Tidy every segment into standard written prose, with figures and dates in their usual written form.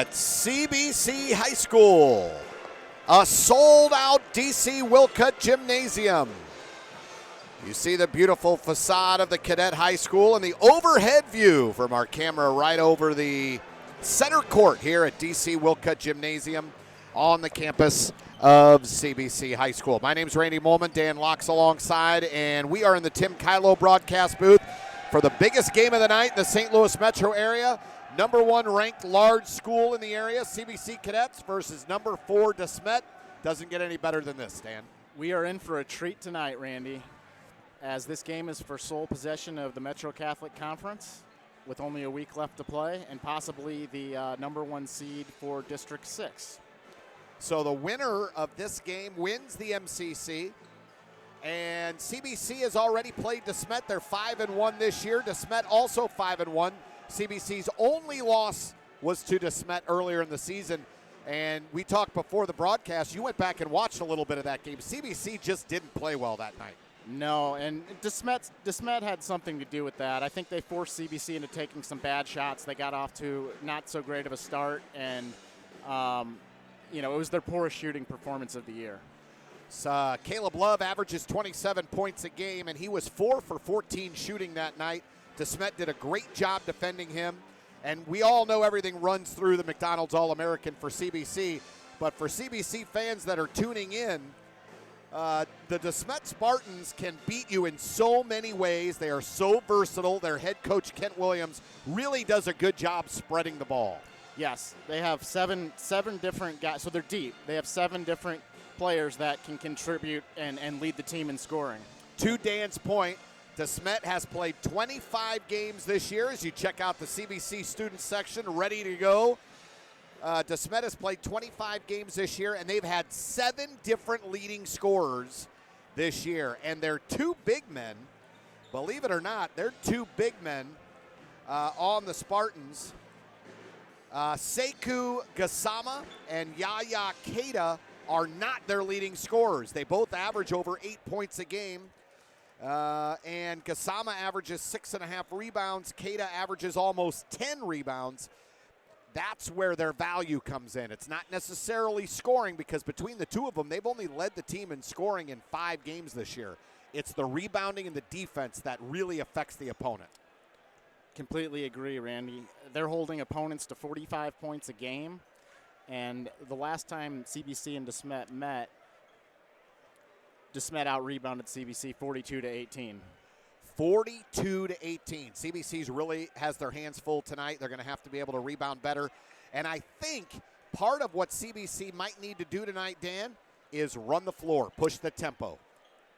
at CBC High School, a sold-out DC Wilcutt Gymnasium. You see the beautiful facade of the Cadet High School and the overhead view from our camera right over the center court here at DC Wilcutt Gymnasium on the campus of CBC High School. My name's Randy Molman, Dan Locks alongside, and we are in the Tim Kylo broadcast booth for the biggest game of the night in the St. Louis metro area. Number 1 ranked large school in the area, CBC Cadets, versus number 4 DeSmet. Doesn't get any better than this, Dan. We are in for a treat tonight, Randy, as this game is for sole possession of the Metro Catholic Conference with only a week left to play and possibly the number 1 seed for District 6. So the winner of this game wins the MCC, and CBC has already played DeSmet. They're 5-1 this year. DeSmet also 5-1. CBC's only loss was to DeSmet earlier in the season, and we talked before the broadcast. You went back and watched a little bit of that game. CBC just didn't play well that night. No, and DeSmet had something to do with that. I think they forced CBC into taking some bad shots. They got off to not so great of a start, and it was their poorest shooting performance of the year. Caleb Love averages 27 points a game, and he was 4 for 14 shooting that night. DeSmet did a great job defending him, and we all know everything runs through the McDonald's All-American for CBC, but for CBC fans that are tuning in, the DeSmet Spartans can beat you in so many ways. They are so versatile. Their head coach, Kent Williams, really does a good job spreading the ball. Yes, they have seven different guys, so they're deep. They have 7 different players that can contribute and lead the team in scoring. To Dan's point, DeSmet has played 25 games this year. As you check out the CBC student section, ready to go. DeSmet has played 25 games this year, and they've had 7 different leading scorers this year. And their 2 big men, believe it or not, they're 2 big men on the Spartans. Sekou Gassama and Yaya Keita are not their leading scorers. They both average over 8 points a game. And Gassama averages 6.5 rebounds. Keita averages almost 10 rebounds. That's where their value comes in. It's not necessarily scoring, because between the 2 of them, they've only led the team in scoring in 5 games this year. It's the rebounding and the defense that really affects the opponent. Completely agree, Randy. They're holding opponents to 45 points a game, and the last time CBC and DeSmet met, DeSmet out-rebounded CBC 42-18. 42-18. CBC's really has their hands full tonight. They're going to have to be able to rebound better. And I think part of what CBC might need to do tonight, Dan, is run the floor, push the tempo.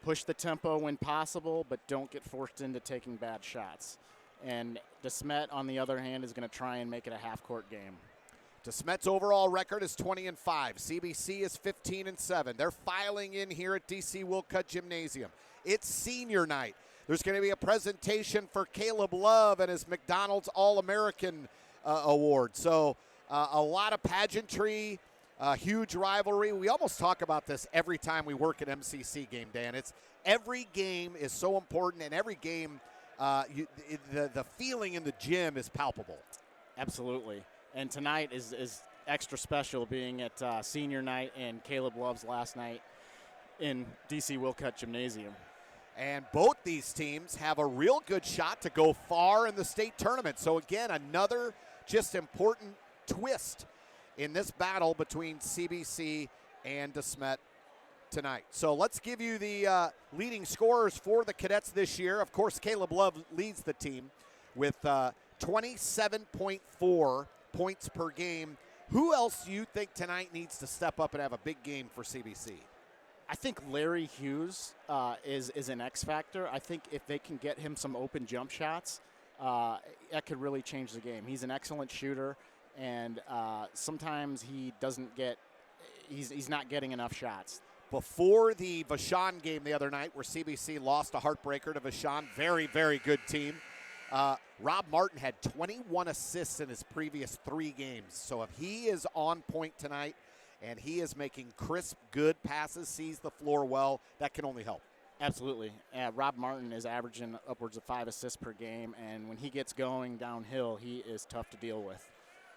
Push the tempo when possible, but don't get forced into taking bad shots. And DeSmet, on the other hand, is going to try and make it a half-court game. DeSmet's overall record is 20-5. CBC is 15-7. They're filing in here at DC Wilcutt Gymnasium. It's senior night. There's going to be a presentation for Caleb Love and his McDonald's All-American award. So a lot of pageantry, a huge rivalry. We almost talk about this every time we work an MCC game, Dan. Every game is so important, and every game, the feeling in the gym is palpable. Absolutely. And tonight is extra special, being at senior night and Caleb Love's last night in DC Wilcutt Gymnasium. And both these teams have a real good shot to go far in the state tournament. So again, another just important twist in this battle between CBC and DeSmet tonight. So let's give you the leading scorers for the Cadets this year. Of course, Caleb Love leads the team with 27.4 points per game. Who else do you think tonight needs to step up and have a big game for CBC? I think Larry Hughes is an X factor. I think if they can get him some open jump shots, that could really change the game. He's an excellent shooter, and sometimes he's not getting enough shots. Before the Vashon game the other night, where CBC lost a heartbreaker to Vashon, very, very good team. Rob Martin had 21 assists in his previous 3 games. So if he is on point tonight and he is making crisp, good passes, sees the floor well, that can only help. Absolutely. Rob Martin is averaging upwards of 5 assists per game, and when he gets going downhill, he is tough to deal with.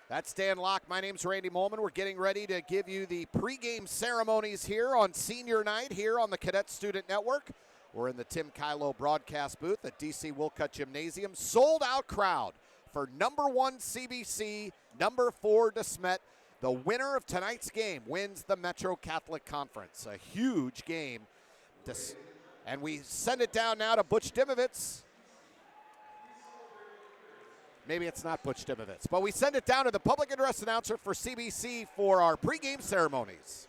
That's Dan Locke. My name's Randy Molman. We're getting ready to give you the pregame ceremonies here on senior night here on the Cadet Student Network. We're in the Tim Kylo broadcast booth at DC Wilcutt Gymnasium. Sold out crowd for number 1 CBC, number 4 DeSmet. The winner of tonight's game wins the Metro Catholic Conference. A huge game. And we send it down now to Butch Dimovitz. Maybe it's not Butch Dimovitz, but we send it down to the public address announcer for CBC for our pregame ceremonies.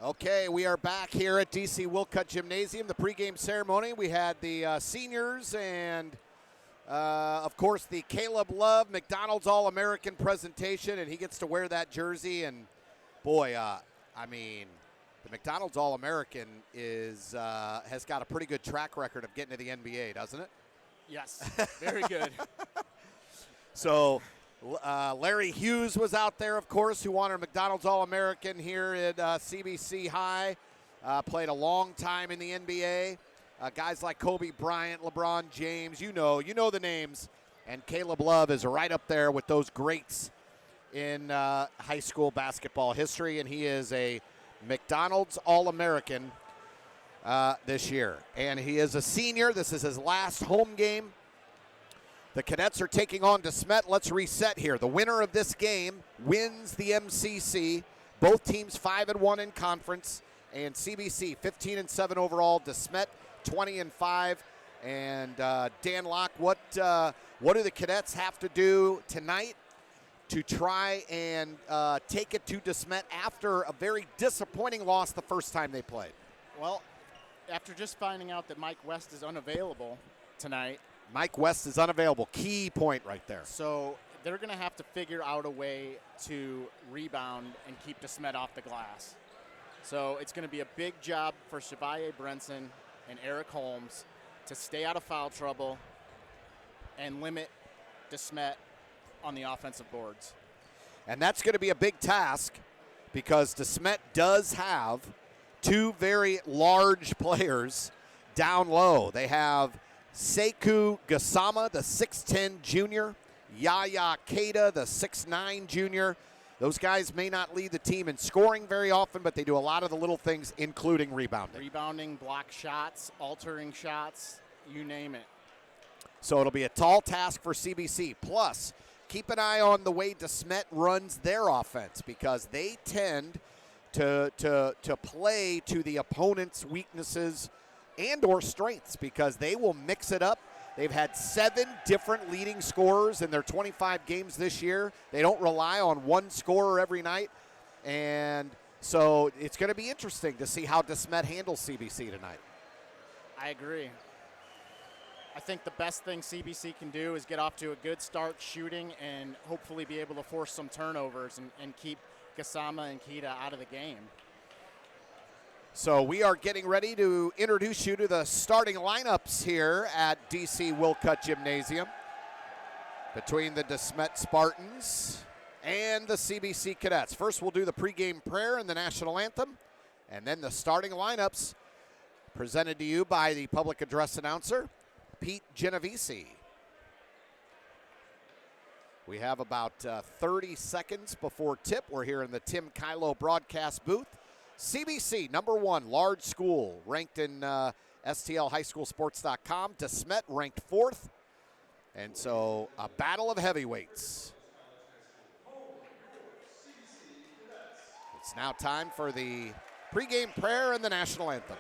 Okay, we are back here at DC Wilcutt Gymnasium, the pregame ceremony. We had the seniors and, of course, the Caleb Love McDonald's All-American presentation, and he gets to wear that jersey. And, boy, I mean, the McDonald's All-American has got a pretty good track record of getting to the NBA, doesn't it? Yes, very good. So Larry Hughes was out there, of course, who won a McDonald's All-American here at CBC High. Played a long time in the NBA. Guys like Kobe Bryant, LeBron James, you know the names. And Caleb Love is right up there with those greats in high school basketball history, and he is a McDonald's All-American this year. And he is a senior. This is his last home game. The Cadets are taking on DeSmet. Let's reset here. The winner of this game wins the MCC. Both teams 5-1 in conference, and CBC 15-7 overall. DeSmet 20-5. And Dan Locke, what do the Cadets have to do tonight to try and take it to DeSmet after a very disappointing loss the first time they played? Well, after just finding out that Mike West is unavailable tonight. Mike West is unavailable. Key point right there. So they're going to have to figure out a way to rebound and keep DeSmet off the glass. So it's going to be a big job for Chevalier Brenson and Eric Holmes to stay out of foul trouble and limit DeSmet on the offensive boards. And that's going to be a big task because DeSmet does have two very large players down low. They have Sekou Gassama, the 6'10 junior, Yaya Keita, the 6'9 junior. Those guys may not lead the team in scoring very often, but they do a lot of the little things, including rebounding. Rebounding, block shots, altering shots, you name it. So it'll be a tall task for CBC. Plus, keep an eye on the way DeSmet runs their offense because they tend to play to the opponent's weaknesses and or strengths because they will mix it up. They've had 7 different leading scorers in their 25 games this year. They don't rely on one scorer every night. And so it's going to be interesting to see how DeSmet handles CBC tonight. I agree. I think the best thing CBC can do is get off to a good start shooting and hopefully be able to force some turnovers and keep Gassama and Keita out of the game. So we are getting ready to introduce you to the starting lineups here at DC Wilcutt Gymnasium between the DeSmet Spartans and the CBC Cadets. First, we'll do the pregame prayer and the national anthem, and then the starting lineups presented to you by the public address announcer, Pete Genovese. We have about 30 seconds before tip. We're here in the Tim Kylo broadcast booth. CBC, number 1, large school, ranked in STLHighSchoolSports.com. DeSmet ranked 4th. And so a battle of heavyweights. It's now time for the pregame prayer and the national anthem.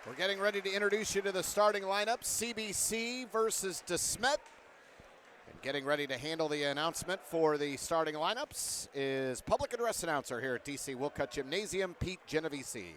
We're getting ready to introduce you to the starting lineup, CBC versus DeSmet. And getting ready to handle the announcement for the starting lineups is public address announcer here at DC Wilcutt Gymnasium, Pete Genovese.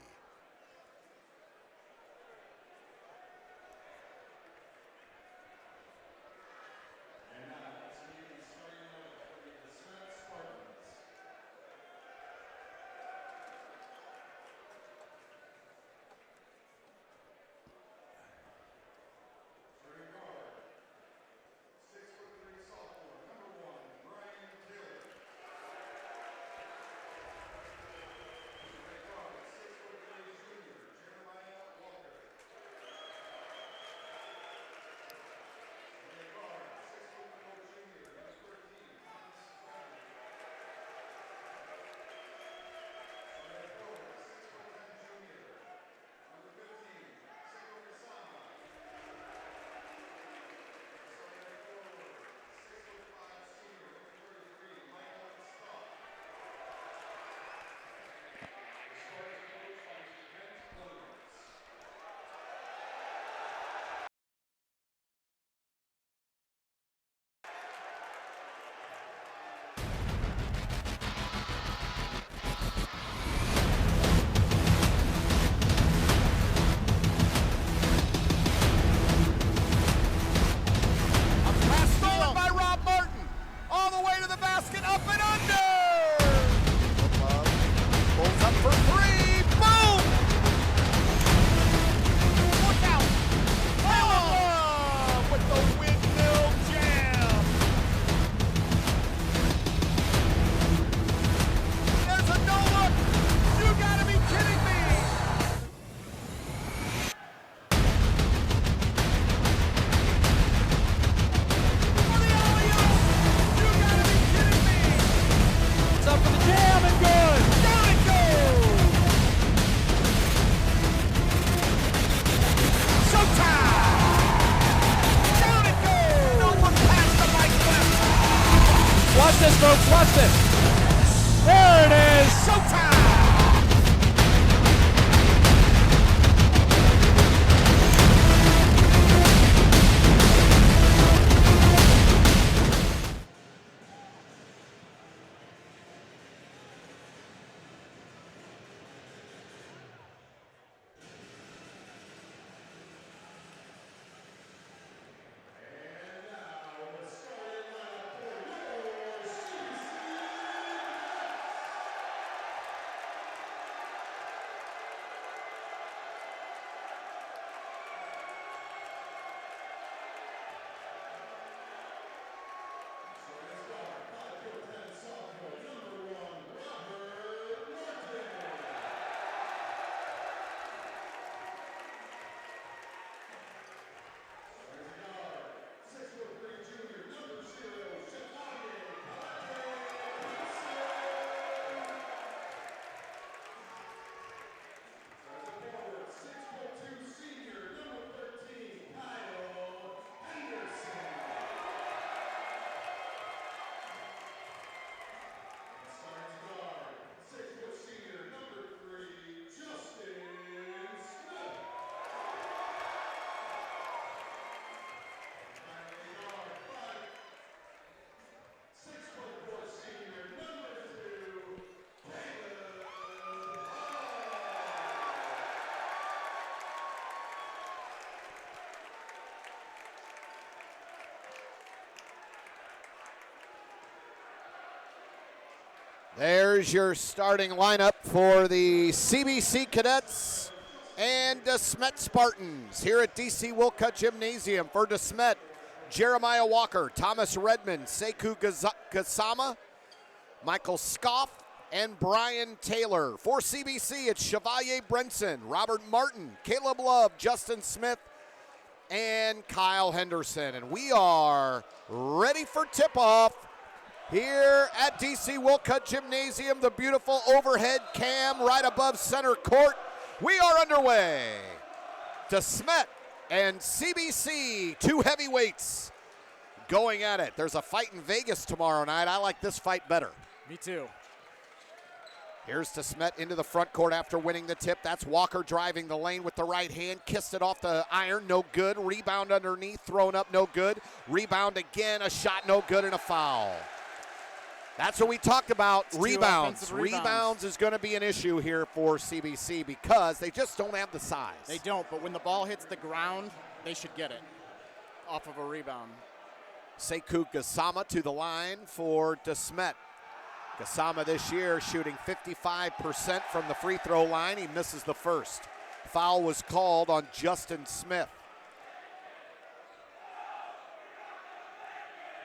Watch this, folks. Watch this. There it is. Showtime. There's your starting lineup for the CBC Cadets and DeSmet Spartans here at DC Wilcutt Gymnasium. For DeSmet, Jeremiah Walker, Thomas Redmond, Sekou Gassama, Michael Scoff, and Brian Taylor. For CBC, it's Chevalier Brenson, Robert Martin, Caleb Love, Justin Smith, and Kyle Henderson. And we are ready for tip-off here at DC Wilcutt Gymnasium, the beautiful overhead cam right above center court. We are underway. DeSmet and CBC, two heavyweights going at it. There's a fight in Vegas tomorrow night. I like this fight better. Me too. Here's DeSmet into the front court after winning the tip. That's Walker driving the lane with the right hand. Kissed it off the iron, no good. Rebound underneath, thrown up, no good. Rebound again, a shot, no good, and a foul. That's what we talked about, rebounds. Rebounds is going to be an issue here for CBC because they just don't have the size. They don't, but when the ball hits the ground, they should get it off of a rebound. Sekou Gassama to the line for DeSmet. Gassama this year shooting 55% from the free throw line. He misses the first. Foul was called on Justin Smith.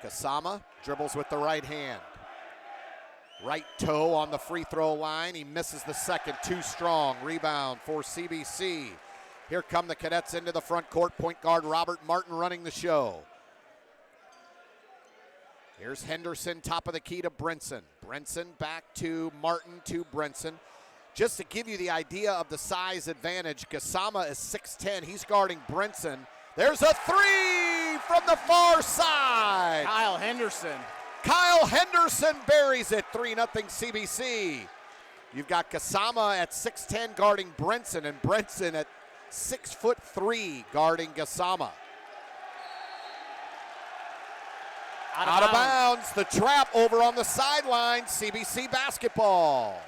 Gassama dribbles with the right hand. Right toe on the free throw line. He misses the second, too strong. Rebound for CBC. Here come the Cadets into the front court. Point guard Robert Martin running the show. Here's Henderson, top of the key to Brinson. Brinson back to Martin to Brinson. Just to give you the idea of the size advantage, Gassama is 6'10". He's guarding Brinson. There's a three from the far side. Kyle Henderson. Kyle Henderson buries it, 3-0 CBC. You've got Gassama at 6'10" guarding Brinson, and Brinson at 6'3" guarding Gassama. Out of bounds, the trap over on the sideline, CBC basketball.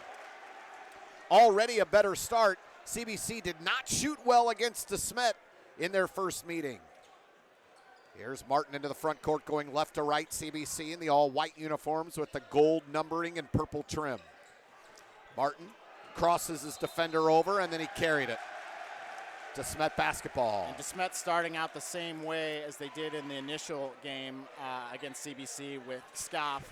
Already a better start. CBC did not shoot well against DeSmet in their first meeting. Here's Martin into the front court going left to right. CBC in the all-white uniforms with the gold numbering and purple trim. Martin crosses his defender over, and then he carried it. DeSmet basketball. And DeSmet starting out the same way as they did in the initial game against CBC with Scoff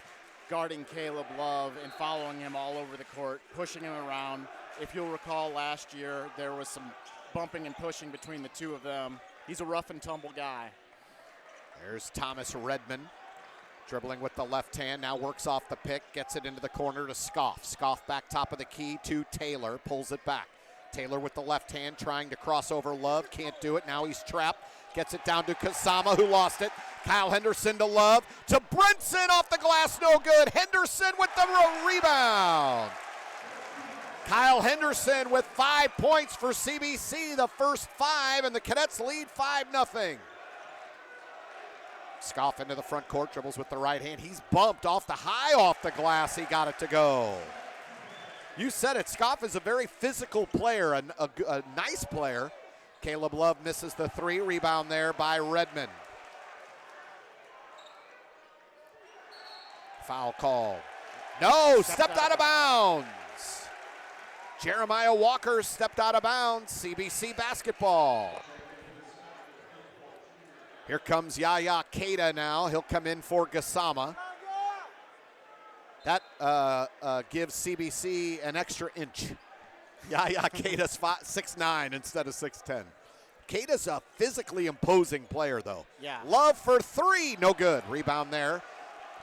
guarding Caleb Love and following him all over the court, pushing him around. If you'll recall last year, there was some bumping and pushing between the two of them. He's a rough and tumble guy. There's Thomas Redmond dribbling with the left hand, now works off the pick, gets it into the corner to Scoff. Scoff back top of the key to Taylor, pulls it back. Taylor with the left hand trying to cross over Love, can't do it, now he's trapped. Gets it down to Gassama, who lost it. Kyle Henderson to Love, to Brinson off the glass, no good. Henderson with the rebound. Kyle Henderson with 5 points for CBC, the first 5, and the Cadets lead 5-0. Scoff into the front court, dribbles with the right hand. He's bumped off the high off the glass. He got it to go. You said it. Scoff is a very physical player, a nice player. Caleb Love misses the three. Rebound there by Redmond. Foul call. No, stepped out of bounds. Jeremiah Walker stepped out of bounds. CBC basketball. Here comes Yaya Keita now. He'll come in for Gassama. That gives CBC an extra inch. Yaya Keita's 6'9" instead of 6'10". Keita's a physically imposing player, though. Yeah. Love for three, no good. Rebound there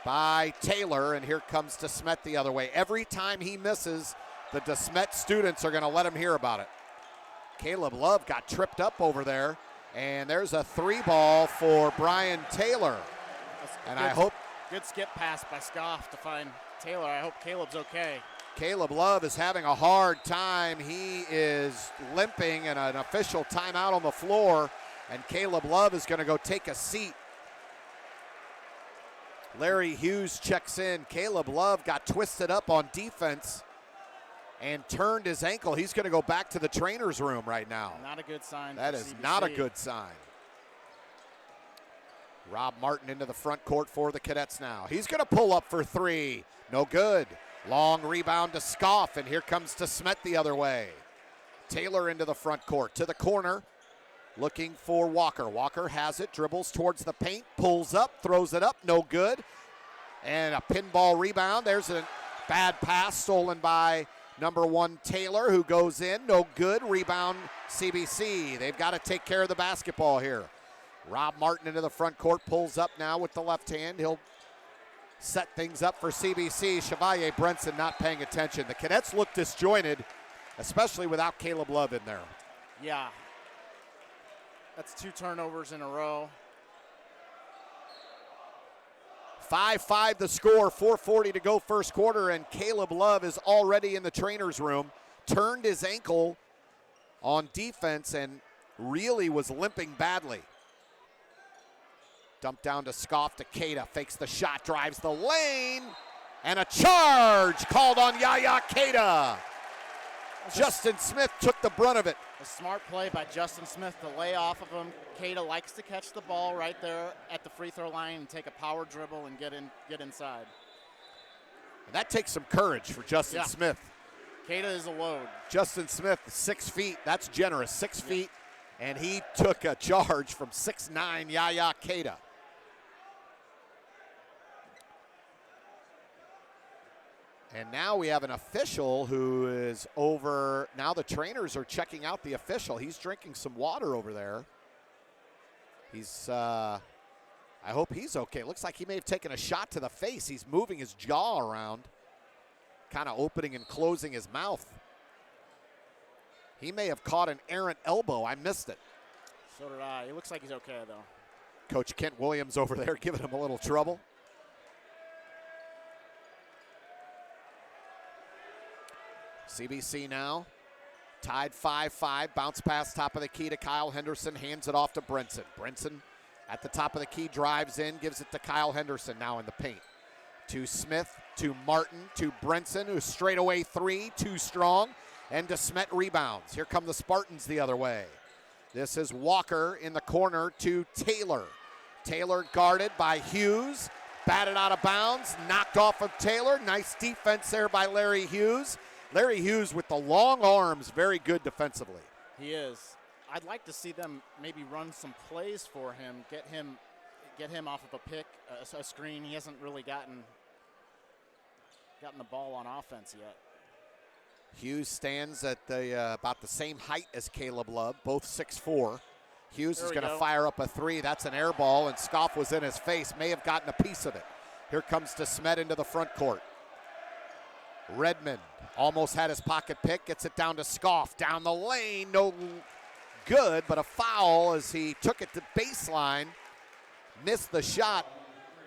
by Taylor, and here comes DeSmet the other way. Every time he misses, the DeSmet students are going to let him hear about it. Caleb Love got tripped up over there, and there's a three ball for Brian Taylor. And I hope good skip pass by Scoff to find Taylor. I hope Caleb's okay. Caleb Love is having a hard time. He is limping, and an official timeout on the floor, and Caleb Love is going to go take a seat. Larry Hughes checks in. Caleb Love got twisted up on defense and turned his ankle. He's going to go back to the trainer's room right now. Not a good sign. That is not a good sign. Rob Martin into the front court for the Cadets now. He's going to pull up for three. No good. Long rebound to Scoff, and here comes DeSmet the other way. Taylor into the front court, to the corner, looking for Walker. Walker has it, dribbles towards the paint, pulls up, throws it up, no good. And a pinball rebound. There's a bad pass stolen by number 1 Taylor, who goes in, no good. Rebound CBC. They've got to take care of the basketball here. Rob Martin into the front court, pulls up now with the left hand. He'll set things up for CBC. Chevalier Brinson not paying attention. The Cadets look disjointed, especially without Caleb Love in there. Yeah. That's 2 turnovers in a row. 5-5 the score, 4:40 to go first quarter, and Caleb Love is already in the trainer's room. Turned his ankle on defense and really was limping badly. Dumped down to Scoff to Keita, fakes the shot, drives the lane, and a charge called on Yaya Keita. Justin Smith took the brunt of it. A smart play by Justin Smith to lay off of him. Keita likes to catch the ball right there at the free throw line and take a power dribble and get inside. And that takes some courage for Justin Smith. Keita is a load. Justin Smith, 6 feet. That's generous, 6 feet. And he took a charge from 6'9" Yaya Keita. And now we have an official who is over. Now the trainers are checking out the official. He's drinking some water over there. He's, I hope he's okay. Looks like he may have taken a shot to the face. He's moving his jaw around, kind of opening and closing his mouth. He may have caught an errant elbow. I missed it. So did I. He looks like he's okay, though. Coach Kent Williams over there giving him a little trouble. CBC now tied 5-5. Bounce pass top of the key to Kyle Henderson. Hands it off to Brinson. Brinson at the top of the key, drives in, gives it to Kyle Henderson now in the paint. To Smith, to Martin, to Brinson, who's straight away three, too strong. And DeSmet rebounds. Here come the Spartans the other way. This is Walker in the corner to Taylor. Taylor guarded by Hughes. Batted out of bounds. Knocked off of Taylor. Nice defense there by Larry Hughes. Larry Hughes with the long arms, very good defensively. He is. I'd like to see them maybe run some plays for him, get him off of a pick, a screen. He hasn't really gotten the ball on offense yet. Hughes stands at about the same height as Caleb Love, both 6'4". Hughes is going to fire up a three. That's an air ball, and Scoff was in his face, may have gotten a piece of it. Here comes DeSmet into the front court. Redmond almost had his pocket pick, gets it down to Scoff. Down the lane, no good, but a foul as he took it to baseline. Missed the shot,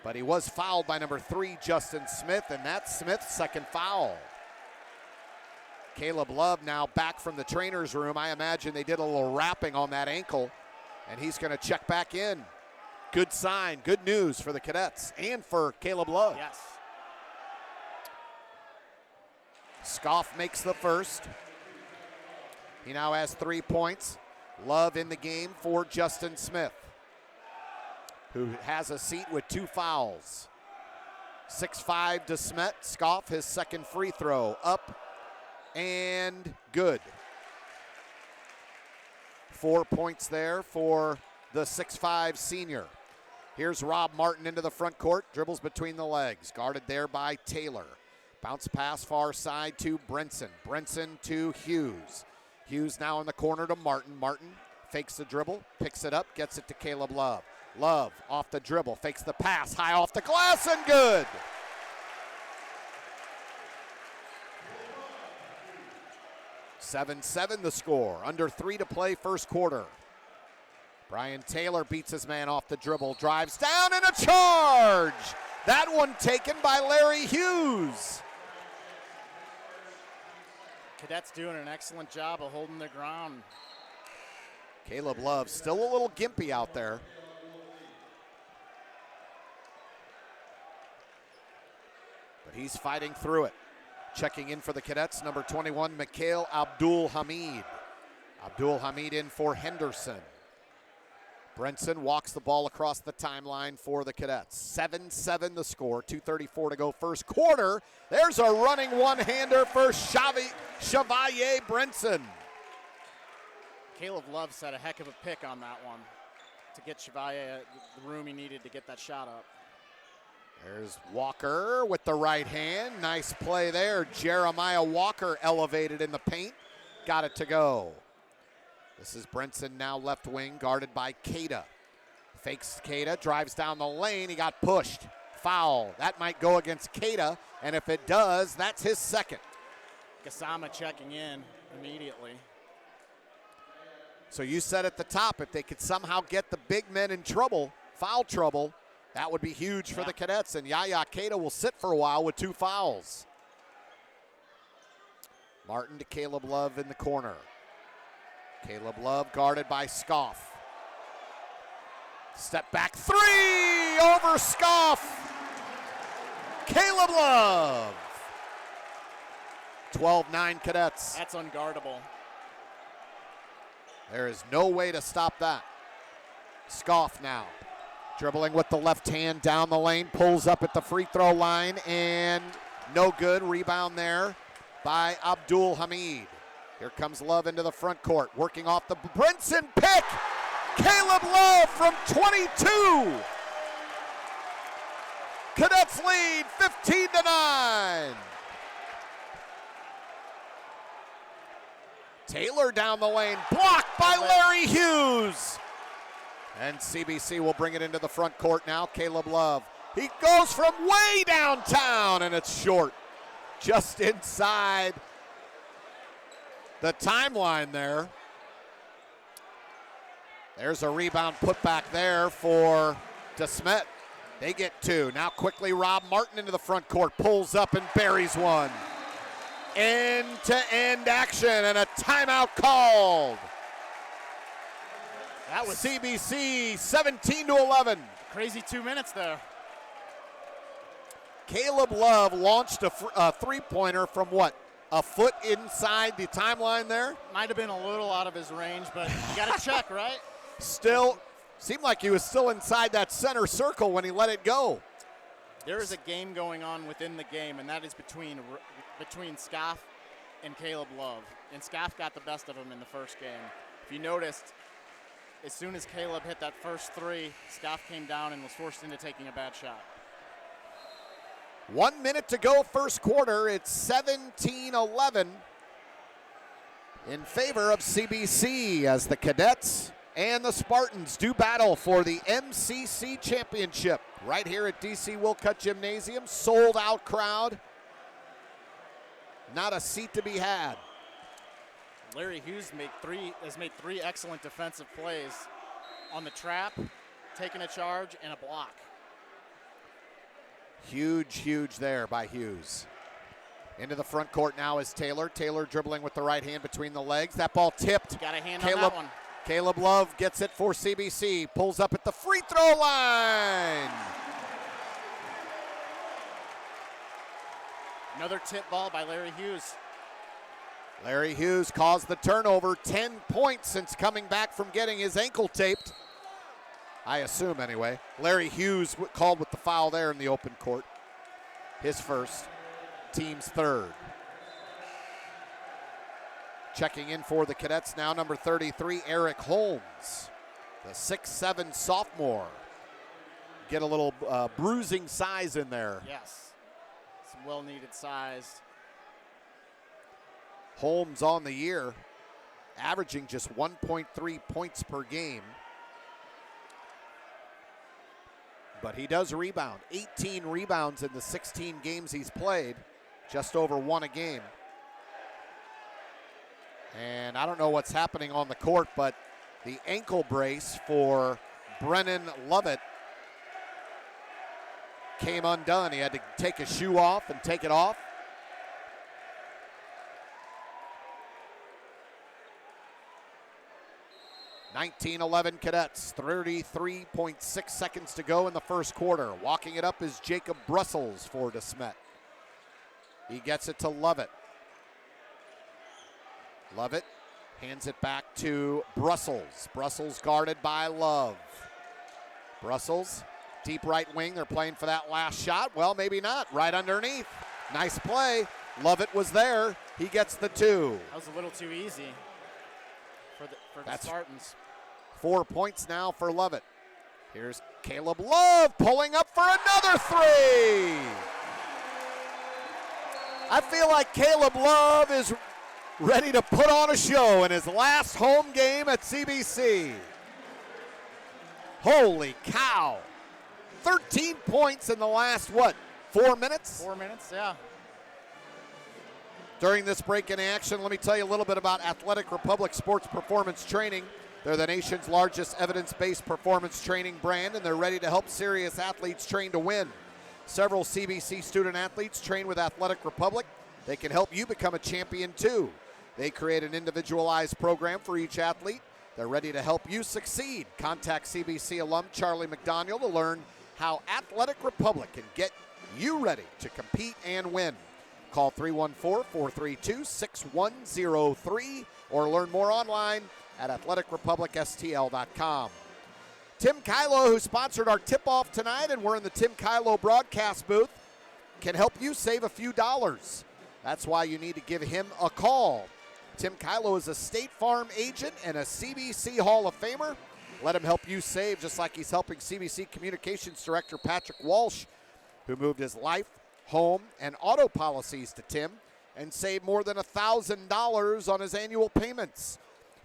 but he was fouled by number 3, Justin Smith, and that's Smith's second foul. Caleb Love now back from the trainer's room. I imagine they did a little wrapping on that ankle, and he's going to check back in. Good sign, good news for the Cadets and for Caleb Love. Yes. Scoff makes the first. He now has 3 points. Love in the game for Justin Smith, who has a seat with 2 fouls. 6'5" DeSmet. Scoff, his second free throw. Up and good. 4 points there for the 6'5" senior. Here's Rob Martin into the front court. Dribbles between the legs. Guarded there by Taylor. Bounce pass far side to Brinson. Brinson to Hughes. Hughes now in the corner to Martin. Martin fakes the dribble, picks it up, gets it to Caleb Love. Love off the dribble, fakes the pass, high off the glass and good. (7-7) the score. Under 3 to play first quarter. Brian Taylor beats his man off the dribble, drives down and a charge. That one taken by Larry Hughes. Cadets doing an excellent job of holding their ground. Caleb Love still a little gimpy out there. But he's fighting through it. Checking in for the Cadets, number 21, Mikhail Abdul-Hamid. Abdul-Hamid in for Henderson. Brinson walks the ball across the timeline for the Cadets. 7-7 the score, 2:34 to go first quarter. There's a running one-hander for Chevalier Brinson. Caleb Love set a heck of a pick on that one to get Chevalier the room he needed to get that shot up. There's Walker with the right hand. Nice play there. Jeremiah Walker elevated in the paint. Got it to go. This is Brinson now left wing, guarded by Keita. Fakes Keita, drives down the lane. He got pushed. Foul. That might go against Keita, and if it does, that's his second. Gasama checking in immediately. So you said at the top, if they could somehow get the big men in trouble, foul trouble, That would be huge for the Cadets, and Yaya Keita will sit for a while with 2 fouls. Martin to Caleb Love in the corner. Caleb Love guarded by Scoff. Step back 3 over Scoff. Caleb Love. 12-9 Cadets. That's unguardable. There is no way to stop that. Scoff now. Dribbling with the left hand down the lane. Pulls up at the free throw line and no good. Rebound there by Abdul Hamid. Here comes Love into the front court. Working off the Brinson pick. Caleb Love from 22. Cadets lead 15-9. Taylor down the lane, blocked by Larry Hughes. And CBC will bring it into the front court now. Caleb Love. He goes from way downtown, and it's short. Just inside the timeline there. There's a rebound put back there for DeSmet. They get 2. Now quickly Rob Martin into the front court. Pulls up and buries one. End-to-end action and a timeout called. That was CBC 17-11. Crazy 2 minutes there. Caleb Love launched a three-pointer from what? A foot inside the timeline there? Might have been a little out of his range, but you got to check, right? Still, seemed like he was still inside that center circle when he let it go. There is a game going on within the game, and that is between Scoff and Caleb Love. And Scoff got the best of him in the first game. If you noticed, as soon as Caleb hit that first 3, Scoff came down and was forced into taking a bad shot. 1 minute to go first quarter. It's 17-11 in favor of CBC as the Cadets and the Spartans do battle for the MCC Championship right here at DC Wilcutt Gymnasium. Sold out crowd. Not a seat to be had. Larry Hughes has made 3 excellent defensive plays on the trap, taking a charge, and a block. Huge there by Hughes. Into the front court now is Taylor. Taylor dribbling with the right hand between the legs. That ball tipped. Got a hand on that one. Caleb Love gets it for CBC. Pulls up at the free throw line. Another tip ball by Larry Hughes. Larry Hughes caused the turnover. 10 points since coming back from getting his ankle taped. I assume anyway. Larry Hughes called with the foul there in the open court. His first, team's third. Checking in for the Cadets now, number 33, Eric Holmes, the 6'7" sophomore. Get a little bruising size in there. Yes, some well-needed size. Holmes on the year, averaging just 1.3 points per game. But he does rebound. 18 rebounds in the 16 games he's played, just over 1 a game. And I don't know what's happening on the court, but the ankle brace for Brennan Lovett came undone. He had to take his shoe off and take it off. (19-11) Cadets, 33.6 seconds to go in the first quarter. Walking it up is Jacob Brussels for DeSmet. He gets it to Lovett. Lovett hands it back to Brussels. Brussels guarded by Love. Brussels, deep right wing. They're playing for that last shot. Well, maybe not. Right underneath. Nice play. Lovett was there. He gets the 2. That was a little too easy for the Spartans. 4 points now for Lovett. Here's Caleb Love pulling up for another 3. I feel like Caleb Love is ready to put on a show in his last home game at CBC. Holy cow. 13 points in the last, 4 minutes? 4 minutes, yeah. During this break in action, let me tell you a little bit about Athletic Republic Sports Performance Training. They're the nation's largest evidence-based performance training brand, and they're ready to help serious athletes train to win. Several CBC student athletes train with Athletic Republic. They can help you become a champion too. They create an individualized program for each athlete. They're ready to help you succeed. Contact CBC alum Charlie McDaniel to learn how Athletic Republic can get you ready to compete and win. Call 314-432-6103 or learn more online at athleticrepublicstl.com. Tim Kylo, who sponsored our tip-off tonight, and we're in the Tim Kylo broadcast booth, can help you save a few dollars. That's why you need to give him a call. Tim Kylo is a State Farm agent and a CBC Hall of Famer. Let him help you save, just like he's helping CBC Communications Director Patrick Walsh, who moved his life, home, and auto policies to Tim and saved more than $1,000 on his annual payments.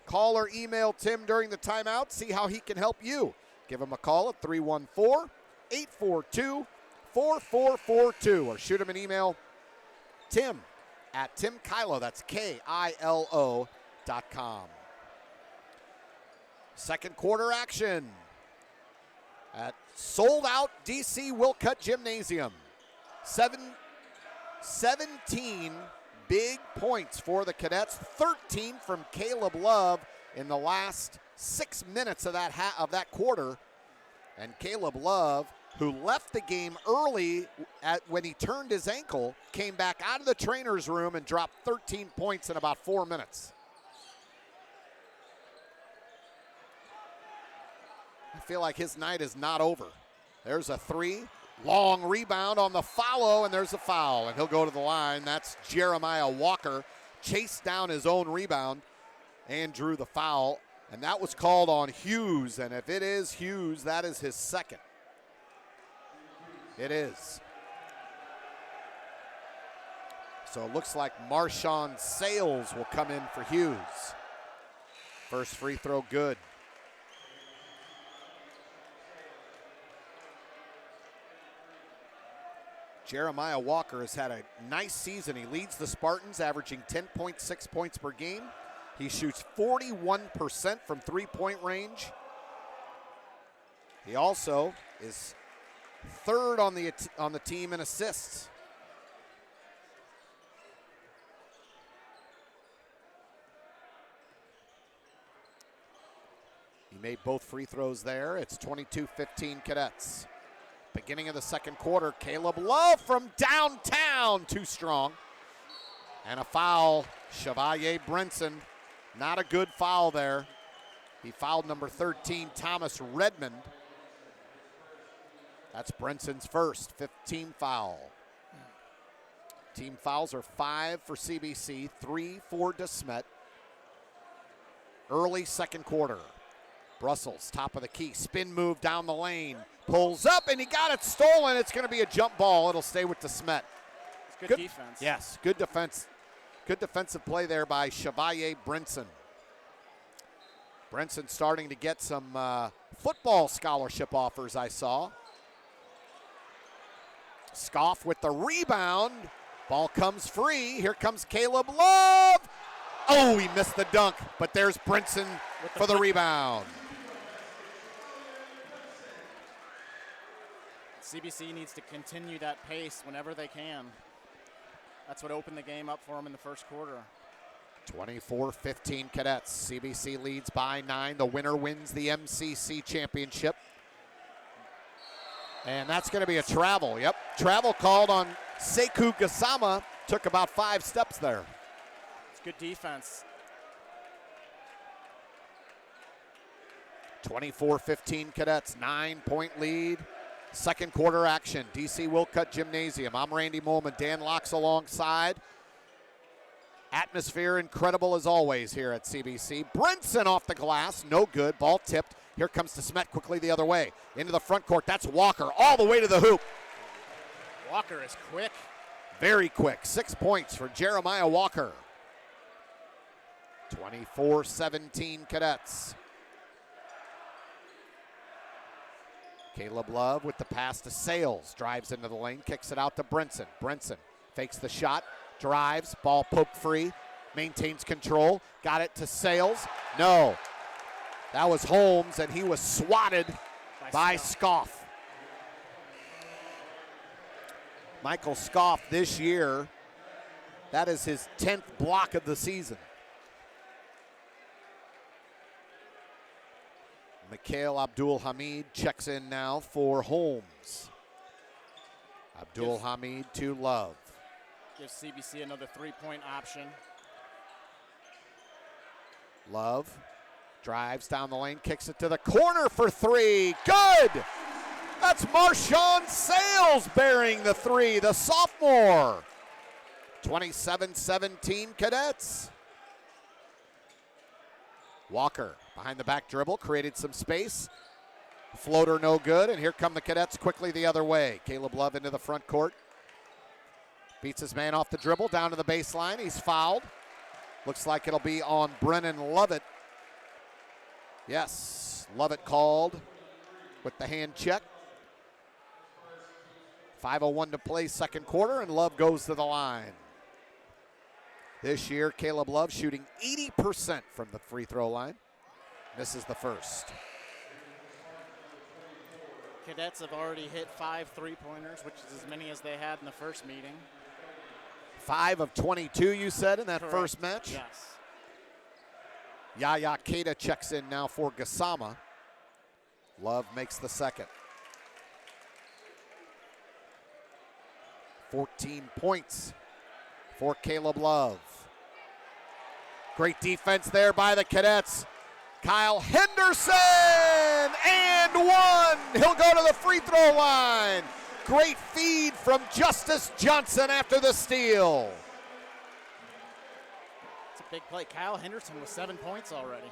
Call or email Tim during the timeout. See how he can help you. Give him a call at 314-842-4442 or shoot him an email, Tim@TimKylo, that's KILO.com. Second quarter action at sold-out DC Wilcutt Gymnasium. 17 big points for the Cadets, 13 from Caleb Love in the last 6 minutes of that quarter. And Caleb Love, who left the game early when he turned his ankle, came back out of the trainer's room and dropped 13 points in about 4 minutes. I feel like his night is not over. There's a three. Long rebound on the follow, and there's a foul, and he'll go to the line. That's Jeremiah Walker. Chased down his own rebound and drew the foul, and that was called on Hughes, and if it is Hughes, that is his second. It is. So it looks like Marshawn Sales will come in for Hughes. First free throw good. Jeremiah Walker has had a nice season. He leads the Spartans, averaging 10.6 points per game. He shoots 41% from three-point range. He also is third on the team in assists. He made both free throws there. It's 22-15 Cadets. Beginning of the second quarter, Caleb Love from downtown, too strong. And a foul, Chevalier Brinson. Not a good foul there. He fouled number 13, Thomas Redmond. That's Brinson's first, 15 foul. Team fouls are 5 for CBC, 3 for DeSmet. Early second quarter. Brussels, top of the key, spin move down the lane. Pulls up, and he got it stolen. It's going to be a jump ball. It'll stay with DeSmet. It's good defense. Yes, good defense. Good defensive play there by Chevalier Brinson. Brinson starting to get some football scholarship offers, I saw. Scoff with the rebound. Ball comes free. Here comes Caleb Love. Oh, he missed the dunk, but there's Brinson for the rebound. CBC needs to continue that pace whenever they can. That's what opened the game up for them in the first quarter. 24-15 Cadets. CBC leads by 9. The winner wins the MCC championship. And that's going to be a travel. Yep, travel called on Sekou Gassama. Took about 5 steps there. It's good defense. 24-15 Cadets, 9-point lead. Second quarter action, DC Wilcutt Gymnasium. I'm Randy Molman, Dan Locks alongside. Atmosphere incredible as always here at CBC. Brinson off the glass, no good, ball tipped. Here comes DeSmet quickly the other way. Into the front court, that's Walker, all the way to the hoop. Walker is quick. Very quick, 6 points for Jeremiah Walker. 24-17 Cadets. Caleb Love with the pass to Sales. Drives into the lane, kicks it out to Brinson. Brinson fakes the shot, drives, ball poked free, maintains control. Got it to Sales. No. That was Holmes, and he was swatted by Scoff. Michael Scoff this year, that is his 10th block of the season. Mikhail Abdul-Hamid checks in now for Holmes. Abdul-Hamid to Love. Gives CBC another three-point option. Love drives down the lane, kicks it to the corner for three. Good! That's Marshawn Sales bearing the three, the sophomore. 27-17 Cadets. Walker behind the back dribble, created some space. Floater no good, and here come the Cadets quickly the other way. Caleb Love into the front court. Beats his man off the dribble, down to the baseline. He's fouled. Looks like it'll be on Brennan Lovett. Yes, Lovett called with the hand check. 5:01 to play second quarter, and Love goes to the line. This year, Caleb Love shooting 80% from the free throw line. Misses the first. Cadets have already hit 5 three-pointers, which is as many as they had in the first meeting. 5 of 22, you said, in that Correct. first match? Yes. Yaya Keita checks in now for Gassama. Love makes the second. 14 points for Caleb Love. Great defense there by the Cadets. Kyle Henderson, and one. He'll go to the free throw line. Great feed from Justice Johnson after the steal. It's a big play. Kyle Henderson with 7 points already.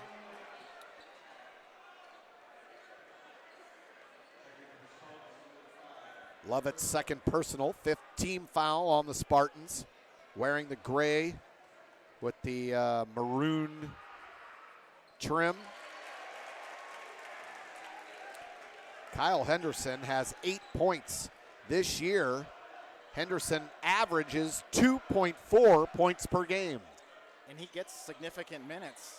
Lovett's second personal, 5th team foul on the Spartans. Wearing the gray with the maroon trim. Kyle Henderson has 8 points this year. Henderson averages 2.4 points per game. And he gets significant minutes.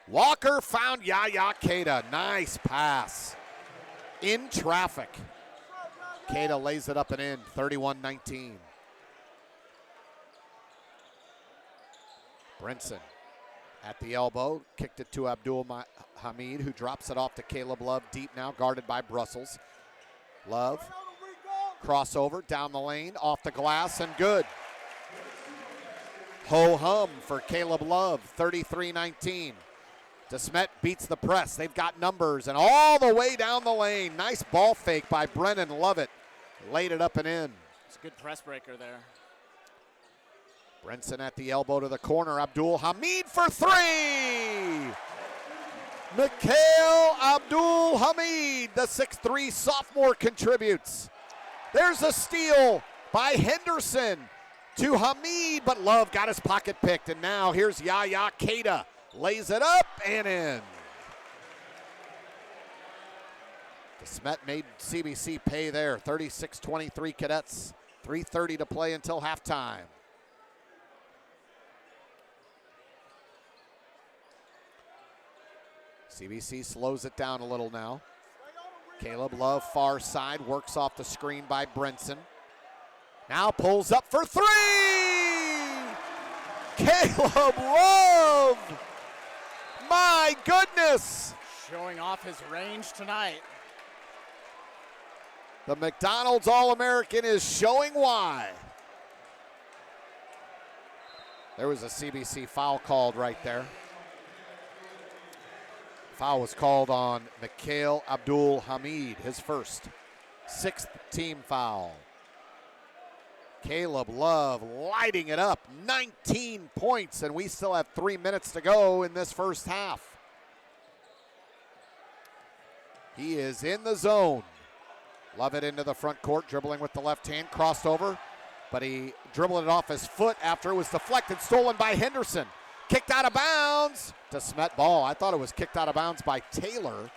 Walker found Yaya Keita. Nice pass. In traffic. Keita lays it up and in, 31-19. Brinson at the elbow, kicked it to Abdul-Hamid, who drops it off to Caleb Love, deep now, guarded by Brussels. Love, crossover, down the lane, off the glass, and good. Ho-hum for Caleb Love, 33-19. DeSmet beats the press. They've got numbers, and all the way down the lane. Nice ball fake by Brennan Lovett. Laid it up and in. It's a good press breaker there. Brinson at the elbow to the corner. Abdul-Hamid for three. Mikhail Abdul-Hamid, the 6'3 sophomore, contributes. There's a steal by Henderson to Hamid, but Love got his pocket picked, and now here's Yaya Keita. Lays it up and in. DeSmet made CBC pay there. 36-23 Cadets. 3:30 to play until halftime. CBC slows it down a little now. Caleb Love, far side, works off the screen by Brinson. Now pulls up for three! Caleb Love! My goodness! Showing off his range tonight. The McDonald's All-American is showing why. There was a CBC foul called right there. Foul was called on Mikhail Abdul-Hamid, his first. 6th team foul. Caleb Love lighting it up, 19 points, and we still have 3 minutes to go in this first half. He is in the zone. Love it into the front court, dribbling with the left hand, crossed over, but he dribbled it off his foot after it was deflected, stolen by Henderson. Kicked out of bounds. DeSmet ball. I thought it was kicked out of bounds by Taylor,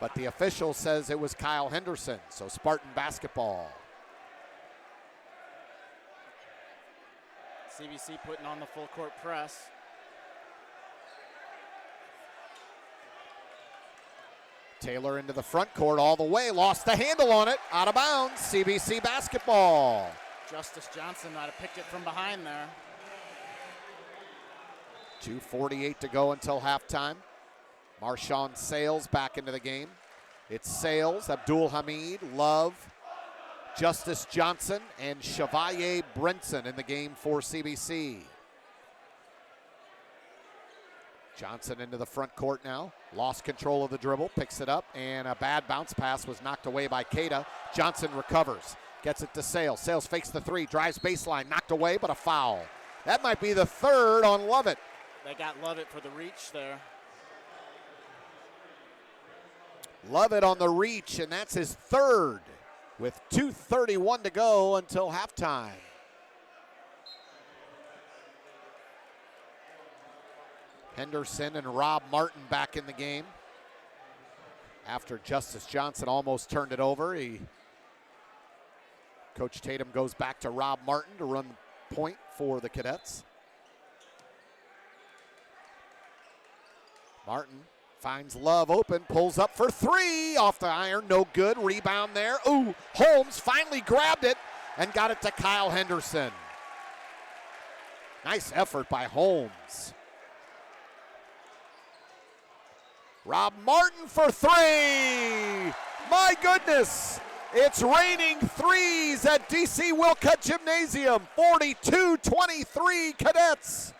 but the official says it was Kyle Henderson, so Spartan basketball. CBC putting on the full court press. Taylor into the front court all the way, lost the handle on it, out of bounds, CBC basketball. Justice Johnson might have picked it from behind there. 2:48 to go until halftime. Marshawn Sales back into the game. It's Sales, Abdul Hamid, Love, Justice Johnson, and Chevalier Brinson in the game for CBC. Johnson into the front court now. Lost control of the dribble, picks it up, and a bad bounce pass was knocked away by Cada. Johnson recovers, gets it to Sales. Sales fakes the three, drives baseline, knocked away, but a foul. That might be the third on Lovett. They got Lovett for the reach there. Lovett on the reach, and that's his third with 2:31 to go until halftime. Henderson and Rob Martin back in the game. After Justice Johnson almost turned it over, Coach Tatum goes back to Rob Martin to run the point for the Cadets. Martin finds Love open, pulls up for three, off the iron, no good, rebound there. Ooh, Holmes finally grabbed it and got it to Kyle Henderson. Nice effort by Holmes. Rob Martin for three. My goodness, it's raining threes at DC Wilcutt Gymnasium. 42-23 Cadets.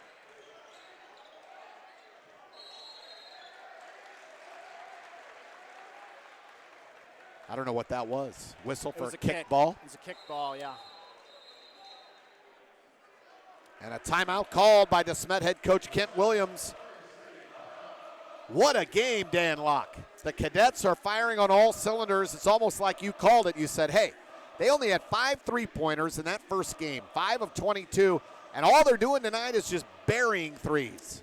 I don't know what that was. Whistle for a kick ball. It was a kick ball, yeah. And a timeout called by DeSmet head coach Kent Williams. What a game, Dan Locke. The Cadets are firing on all cylinders. It's almost like you called it. You said, hey, they only had 5 3-pointers in that first game, 5 of 22, and all they're doing tonight is just burying threes.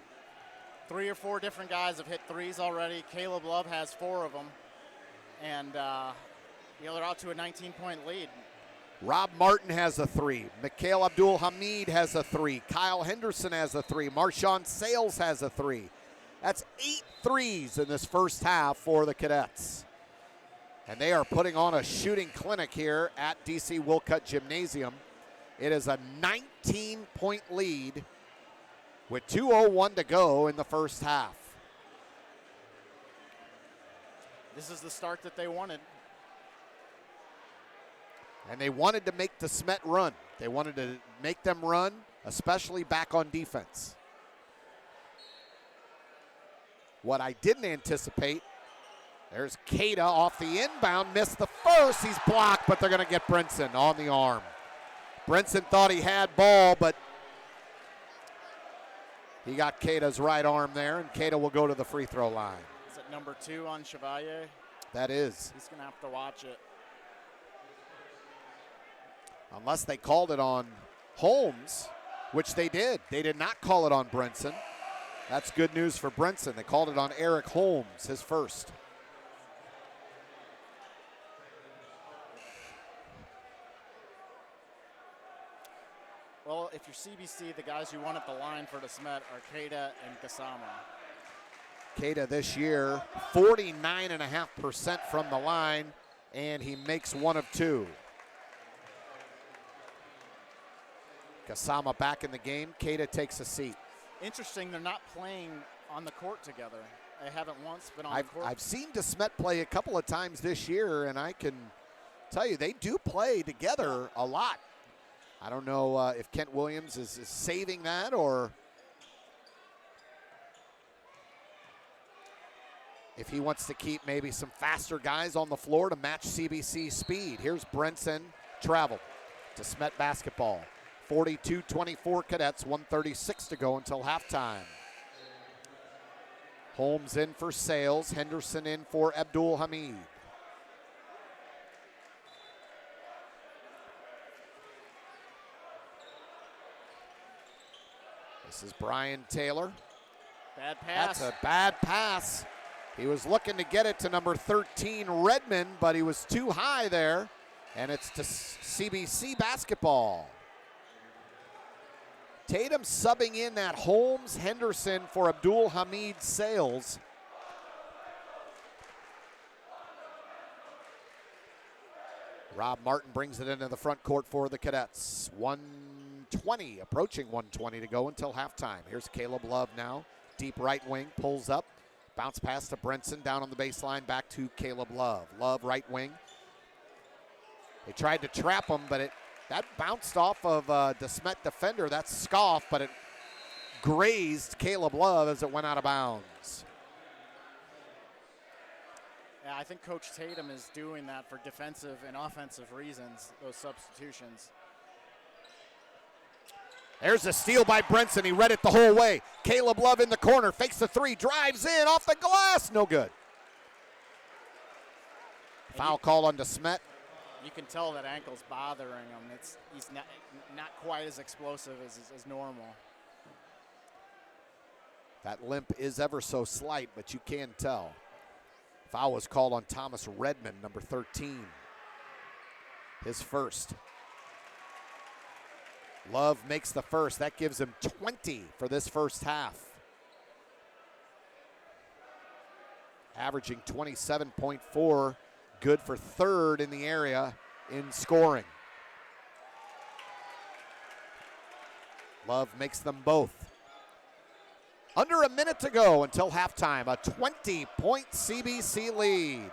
3 or 4 different guys have hit threes already. Caleb Love has 4 of them. And they're out to a 19-point lead. Rob Martin has a 3. Mikhail Abdul Hamid has a 3. Kyle Henderson has a 3. Marshawn Sales has a 3. That's 8 threes in this first half for the Cadets. And they are putting on a shooting clinic here at DC Wilcutt Gymnasium. It is a 19-point lead with 2:01 to go in the first half. This is the start that they wanted. And they wanted to make DeSmet run. They wanted to make them run, especially back on defense. What I didn't anticipate, there's Cada off the inbound, missed the first. He's blocked, but they're going to get Brinson on the arm. Brinson thought he had ball, but he got Cada's right arm there, and Cada will go to the free throw line. Is it number 2 on Chevalier? That is. He's going to have to watch it. Unless they called it on Holmes, which they did. They did not call it on Brinson. That's good news for Brinson. They called it on Eric Holmes, his first. Well, if you're CBC, the guys you want at the line for DeSmet are Cada and Gassama. Cada this year, 49.5% from the line, and he makes 1 of 2. Gassama back in the game. Cada takes a seat. Interesting, they're not playing on the court together. They haven't once been on the court. I've seen DeSmet play a couple of times this year, and I can tell you they do play together a lot. I don't know if Kent Williams is saving that or if he wants to keep maybe some faster guys on the floor to match CBC's speed. Here's Brinson, travel. DeSmet basketball. 42-24 Cadets, 1:36 to go until halftime. Holmes in for Sales, Henderson in for Abdul Hamid. This is Brian Taylor. Bad pass. That's a bad pass. He was looking to get it to number 13, Redmond, but he was too high there, and it's to CBC basketball. Tatum subbing in that Holmes Henderson for Abdul Hamid Sales. Rob Martin brings it into the front court for the Cadets. 1:20, approaching 1:20 to go until halftime. Here's Caleb Love now. Deep right wing, pulls up. Bounce pass to Brinson, down on the baseline, back to Caleb Love. Love right wing. They tried to trap him, but that bounced off of a DeSmet defender. That's Scoff, but it grazed Caleb Love as it went out of bounds. Yeah, I think Coach Tatum is doing that for defensive and offensive reasons, those substitutions. There's a steal by Brinson. He read it the whole way. Caleb Love in the corner, fakes the three, drives in, off the glass, no good. Foul call on DeSmet. You can tell that ankle's bothering him. He's not quite as explosive as normal. That limp is ever so slight, but you can tell. Foul was called on Thomas Redmond, number 13. His first. Love makes the first. That gives him 20 for this first half. Averaging 27.4. Good for third in the area in scoring. Love makes them both. Under a minute to go until halftime. A 20-point CBC lead.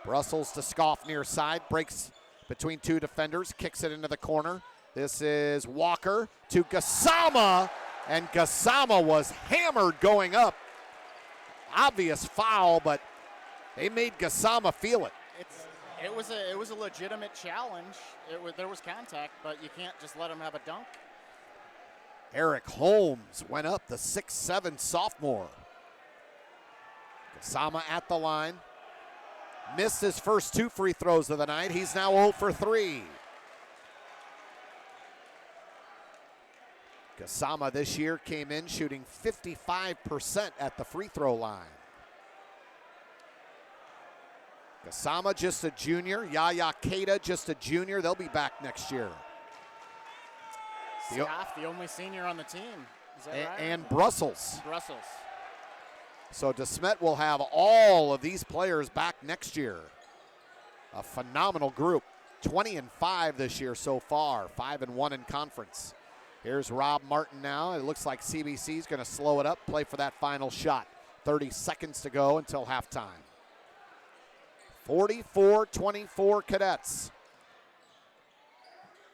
Brussels to Scoff near side. Breaks between two defenders. Kicks it into the corner. This is Walker to Gassama. And Gassama was hammered going up. Obvious foul, but they made Gassama feel it. It was a legitimate challenge. There was contact, but you can't just let him have a dunk. Eric Holmes went up, the 6'7" sophomore. Gassama at the line. Missed his first two free throws of the night. He's now 0 for 3. Gassama this year came in shooting 55% at the free throw line. Gassama just a junior. Yaya Keita just a junior. They'll be back next year. Scoff, the only senior on the team. Is that right? And Brussels. Brussels. So DeSmet will have all of these players back next year. A phenomenal group. 20-5 this year so far. 5-1 in conference. Here's Rob Martin now. It looks like CBC is going to slow it up, play for that final shot. 30 seconds to go until halftime. 44-24 Cadets.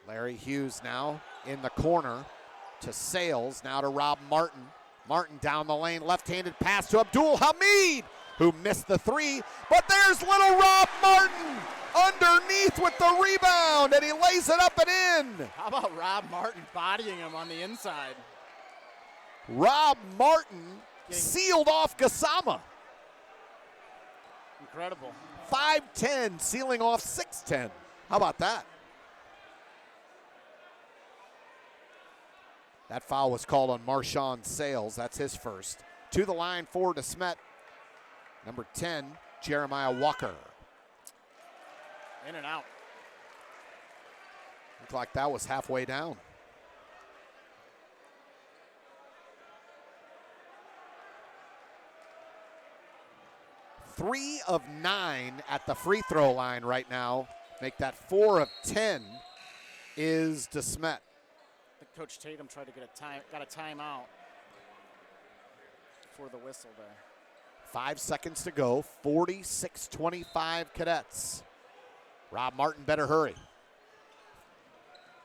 Larry Hughes now in the corner to Sales, now to Rob Martin. Martin down the lane, left-handed pass to Abdul Hamid, who missed the three, but there's little Rob Martin underneath with the rebound, and he lays it up and in. How about Rob Martin bodying him on the inside? Rob Martin sealed off Gassama. Incredible. 5'10", sealing off 6'10". How about that? That foul was called on Marshawn Sales. That's his first. To the line for DeSmet. Number 10, Jeremiah Walker. In and out. Looked like that was halfway down. Three of 9 at the free throw line right now. Make that 4 of 10 is DeSmet. Coach Tatum tried to got a timeout for the whistle there. 5 seconds to go. 46-25 Cadets. Rob Martin better hurry.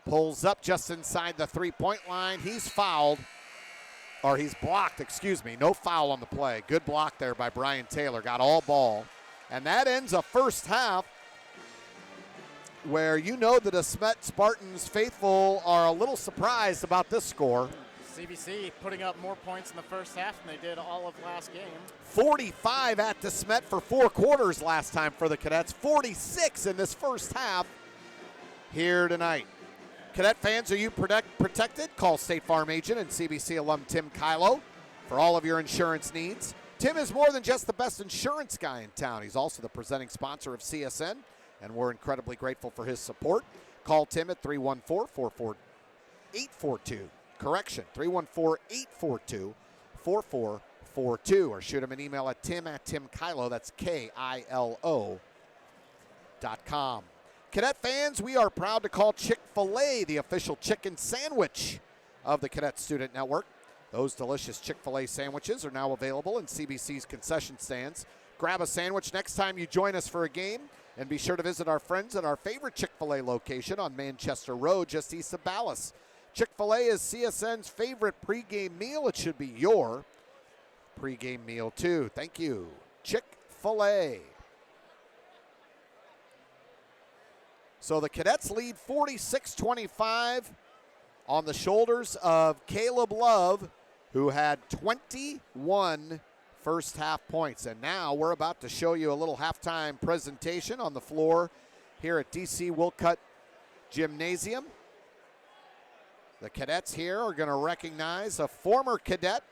Pulls up just inside the three-point line. He's fouled. Or he's blocked, excuse me. No foul on the play. Good block there by Brian Taylor. Got all ball. And that ends a first half where you know the DeSmet Spartans faithful are a little surprised about this score. CBC putting up more points in the first half than they did all of last game. 45 at DeSmet for 4 quarters last time for the Cadets. 46 in this first half here tonight. Cadet fans, are you protected? Call State Farm agent and CBC alum Tim Kylo for all of your insurance needs. Tim is more than just the best insurance guy in town. He's also the presenting sponsor of CSN, and we're incredibly grateful for his support. Call Tim at 314-842. Correction, 314-842-4442. Or shoot him an email at tim@timkylo, that's KILO.com. Cadet fans, we are proud to call Chick-fil-A the official chicken sandwich of the Cadet Student Network. Those delicious Chick-fil-A sandwiches are now available in CBC's concession stands. Grab a sandwich next time you join us for a game, and be sure to visit our friends at our favorite Chick-fil-A location on Manchester Road, just east of Ballas. Chick-fil-A is CSN's favorite pregame meal. It should be your pregame meal, too. Thank you, Chick-fil-A. So the Cadets lead 46-25 on the shoulders of Caleb Love, who had 21 first half points. And now we're about to show you a little halftime presentation on the floor here at DC Wilcutt Gymnasium. The Cadets here are going to recognize a former Cadet,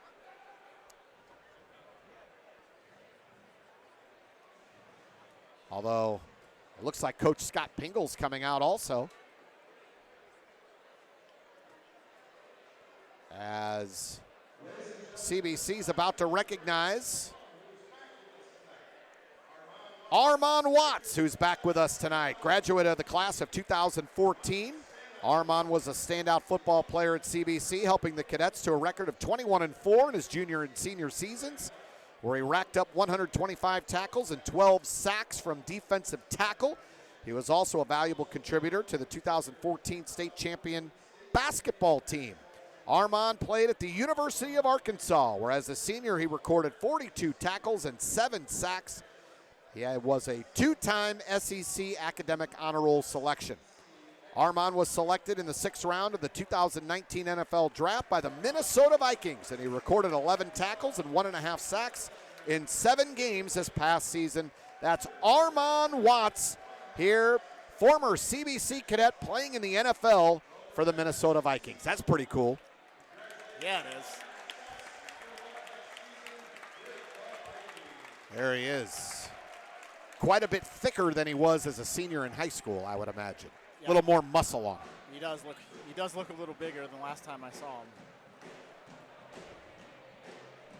although it looks like Coach Scott Pingle's coming out also, as CBC's about to recognize Armand Watts, who's back with us tonight, graduate of the class of 2014. Armand was a standout football player at CBC, helping the Cadets to a record of 21-4 in his junior and senior seasons, where he racked up 125 tackles and 12 sacks from defensive tackle. He was also a valuable contributor to the 2014 state champion basketball team. Armand played at the University of Arkansas, where as a senior he recorded 42 tackles and 7 sacks. He was a 2-time SEC Academic Honor Roll selection. Armand was selected in the 6th round of the 2019 NFL Draft by the Minnesota Vikings, and he recorded 11 tackles and 1.5 sacks in 7 games this past season. That's Armand Watts here, former CBC Cadet playing in the NFL for the Minnesota Vikings. That's pretty cool. Yeah, it is. There he is. Quite a bit thicker than he was as a senior in high school, I would imagine. A little more muscle on him. He does look a little bigger than last time I saw him.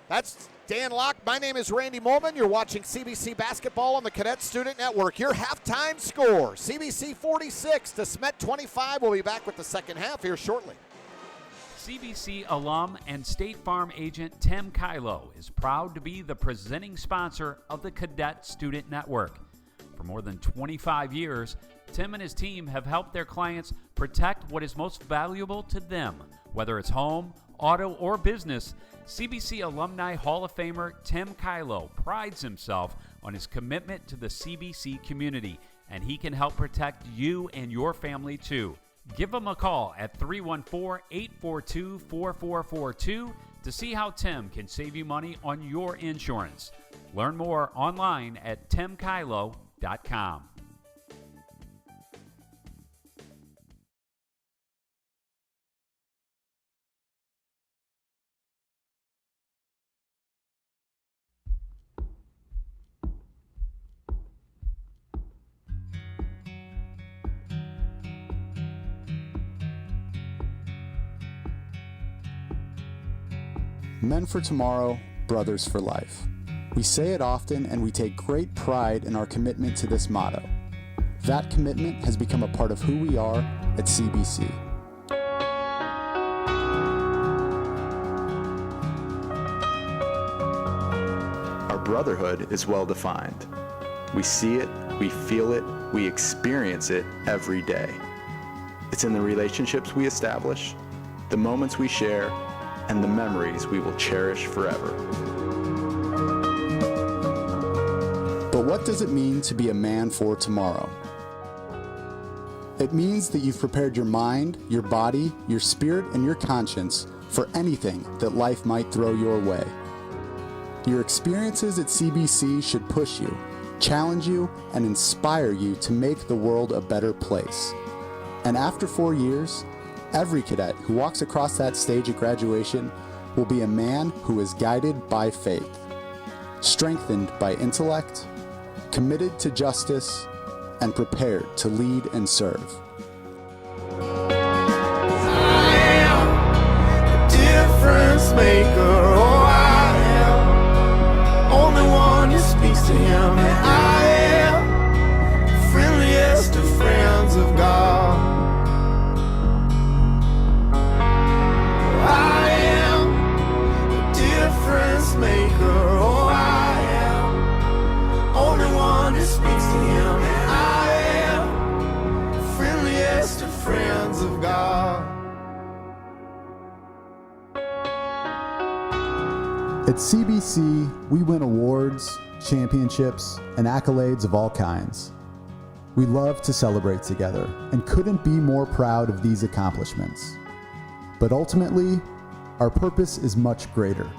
That's Dan Locke. My name is Randy Molman. You're watching CBC Basketball on the Cadet Student Network. Your halftime score, CBC 46, DeSmet 25. We'll be back with the second half here shortly. CBC alum and State Farm agent Tim Kylo is proud to be the presenting sponsor of the Cadet Student Network. For more than 25 years, Tim and his team have helped their clients protect what is most valuable to them. Whether it's home, auto, or business, CBC Alumni Hall of Famer Tim Kylo prides himself on his commitment to the CBC community, and he can help protect you and your family too. Give him a call at 314-842-4442 to see how Tim can save you money on your insurance. Learn more online at timkylo.com. Men for tomorrow, brothers for life. We say it often, and we take great pride in our commitment to this motto. That commitment has become a part of who we are at CBC. Our brotherhood is well defined. We see it, we feel it, we experience it every day. It's in the relationships we establish, the moments we share, and the memories we will cherish forever. But what does it mean to be a man for tomorrow? It means that you've prepared your mind, your body, your spirit, and your conscience for anything that life might throw your way. Your experiences at CBC should push you, challenge you, and inspire you to make the world a better place. And after 4 years, every cadet who walks across that stage at graduation will be a man who is guided by faith, strengthened by intellect, committed to justice, and prepared to lead and serve. I am a difference maker. Oh, I am only one who speaks to him. And I am the friendliest of friends. At CBC, we win awards, championships, and accolades of all kinds. We love to celebrate together and couldn't be more proud of these accomplishments. But ultimately, our purpose is much greater.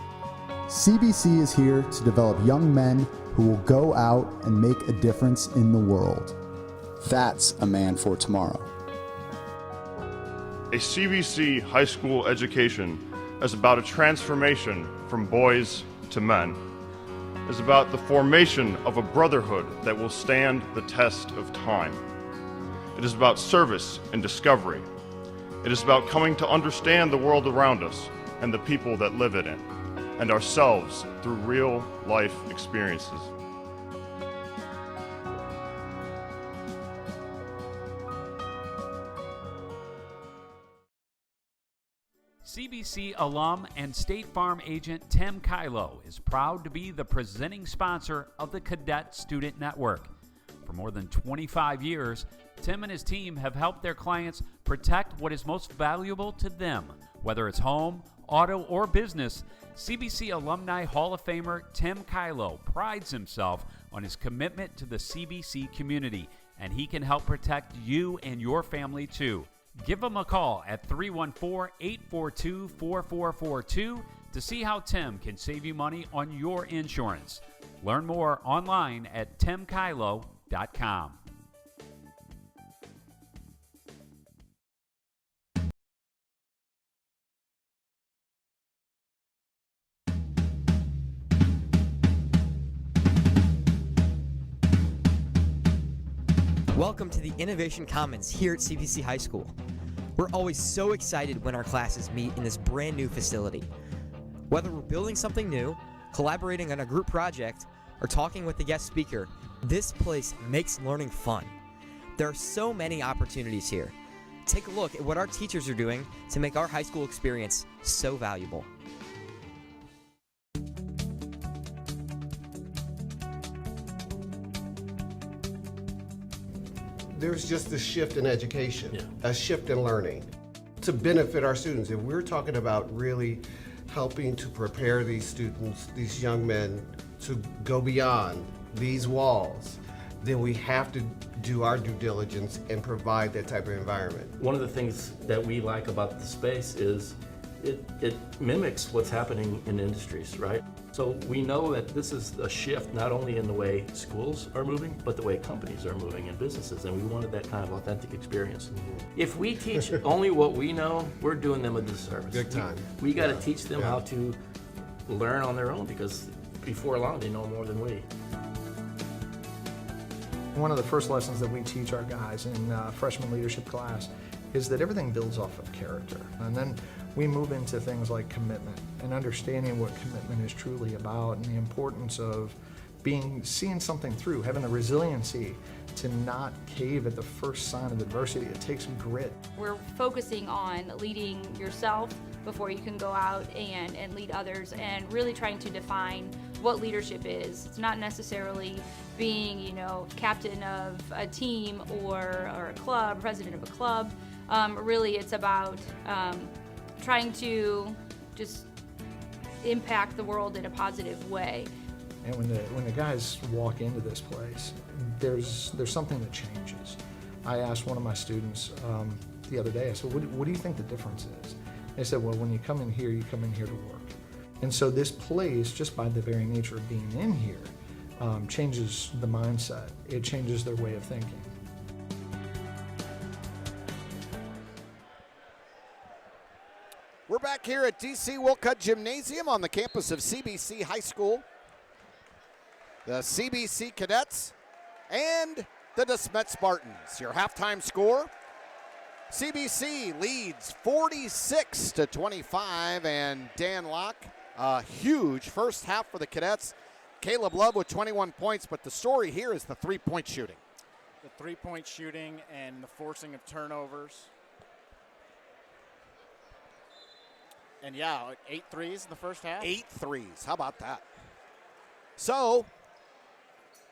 CBC is here to develop young men who will go out and make a difference in the world. That's a man for tomorrow. A CBC high school education is about a transformation from boys to men. It is about the formation of a brotherhood that will stand the test of time. It is about service and discovery. It is about coming to understand the world around us and the people that live in it, and ourselves through real life experiences. CBC alum and State Farm agent Tim Kylo is proud to be the presenting sponsor of the Cadet Student Network. For more than 25 years, Tim and his team have helped their clients protect what is most valuable to them. Whether it's home, auto, or business, CBC Alumni Hall of Famer Tim Kylo prides himself on his commitment to the CBC community, and he can help protect you and your family too. Give him a call at 314-842-4442 to see how Tim can save you money on your insurance. Learn more online at timkylo.com. Welcome to the Innovation Commons here at CBC High School. We're always so excited when our classes meet in this brand new facility. Whether we're building something new, collaborating on a group project, or talking with a guest speaker, this place makes learning fun. There are so many opportunities here. Take a look at what our teachers are doing to make our high school experience so valuable. There's just a shift in education, a shift in learning to benefit our students. If we're talking about really helping to prepare these students, these young men, to go beyond these walls, then we have to do our due diligence and provide that type of environment. One of the things that we like about the space is it mimics what's happening in industries, right? So we know that this is a shift not only in the way schools are moving, but the way companies are moving and businesses, and we wanted that kind of authentic experience. If we teach only what we know, we're doing them a disservice. Big time. We got to teach them how to learn on their own, because before long they know more than we. One of the first lessons that we teach our guys in freshman leadership class is that everything builds off of character. And then we move into things like commitment and understanding what commitment is truly about, and the importance of seeing something through, having the resiliency to not cave at the first sign of adversity. It takes grit. We're focusing on leading yourself before you can go out and lead others, and really trying to define what leadership is. It's not necessarily being, captain of a team or a club, president of a club. Really, it's about trying to just impact the world in a positive way. And when the guys walk into this place, there's something that changes. I asked one of my students the other day, I said, what do you think the difference is? They said, well, when you come in here to work. And so this place, just by the very nature of being in here, changes the mindset. It changes their way of thinking. We're back here at DC Wilcutt Gymnasium on the campus of CBC High School. The CBC Cadets and the DeSmet Spartans. Your halftime score, CBC leads 46-25, and Dan Locke, a huge first half for the Cadets. Caleb Love with 21 points, but the story here is the three-point shooting. The three-point shooting and the forcing of turnovers. And 8 threes in the first half. 8 threes, how about that? So,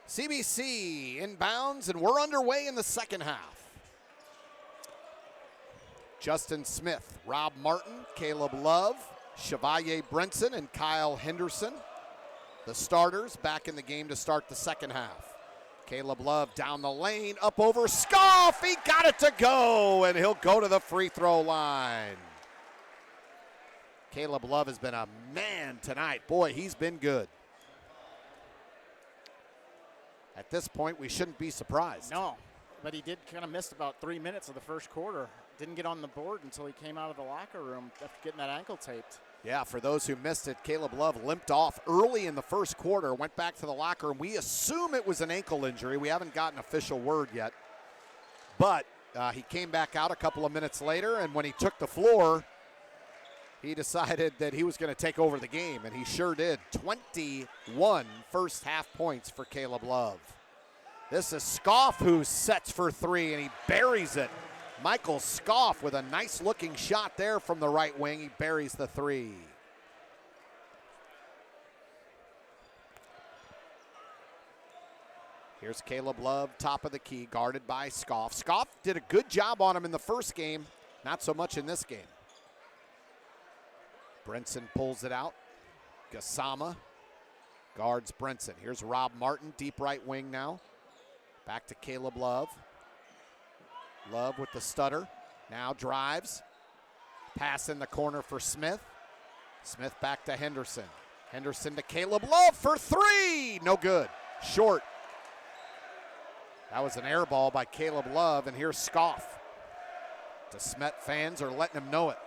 CBC inbounds, and we're underway in the second half. Justin Smith, Rob Martin, Caleb Love, Chevalier Brinson and Kyle Henderson, the starters, back in the game to start the second half. Caleb Love down the lane, up over Scoff. He got it to go, and he'll go to the free throw line. Caleb Love has been a man tonight. Boy, he's been good. At this point, we shouldn't be surprised. No, but he did kind of miss about 3 minutes of the first quarter. Didn't get on the board until he came out of the locker room after getting that ankle taped. Yeah, for those who missed it, Caleb Love limped off early in the first quarter, went back to the locker room. We assume it was an ankle injury. We haven't gotten official word yet. But he came back out a couple of minutes later, and when he took the floor, he decided that he was going to take over the game, and he sure did. 21 first half points for Caleb Love. This is Scoff who sets for three, and he buries it. Michael Scoff with a nice-looking shot there from the right wing. He buries the three. Here's Caleb Love, top of the key, guarded by Scoff. Scoff did a good job on him in the first game, not so much in this game. Brinson pulls it out. Gassama guards Brinson. Here's Rob Martin, deep right wing now. Back to Caleb Love. Love with the stutter. Now drives. Pass in the corner for Smith. Smith back to Henderson. Henderson to Caleb Love for three. No good. Short. That was an air ball by Caleb Love, and here's Scoff. DeSmet fans are letting him know it.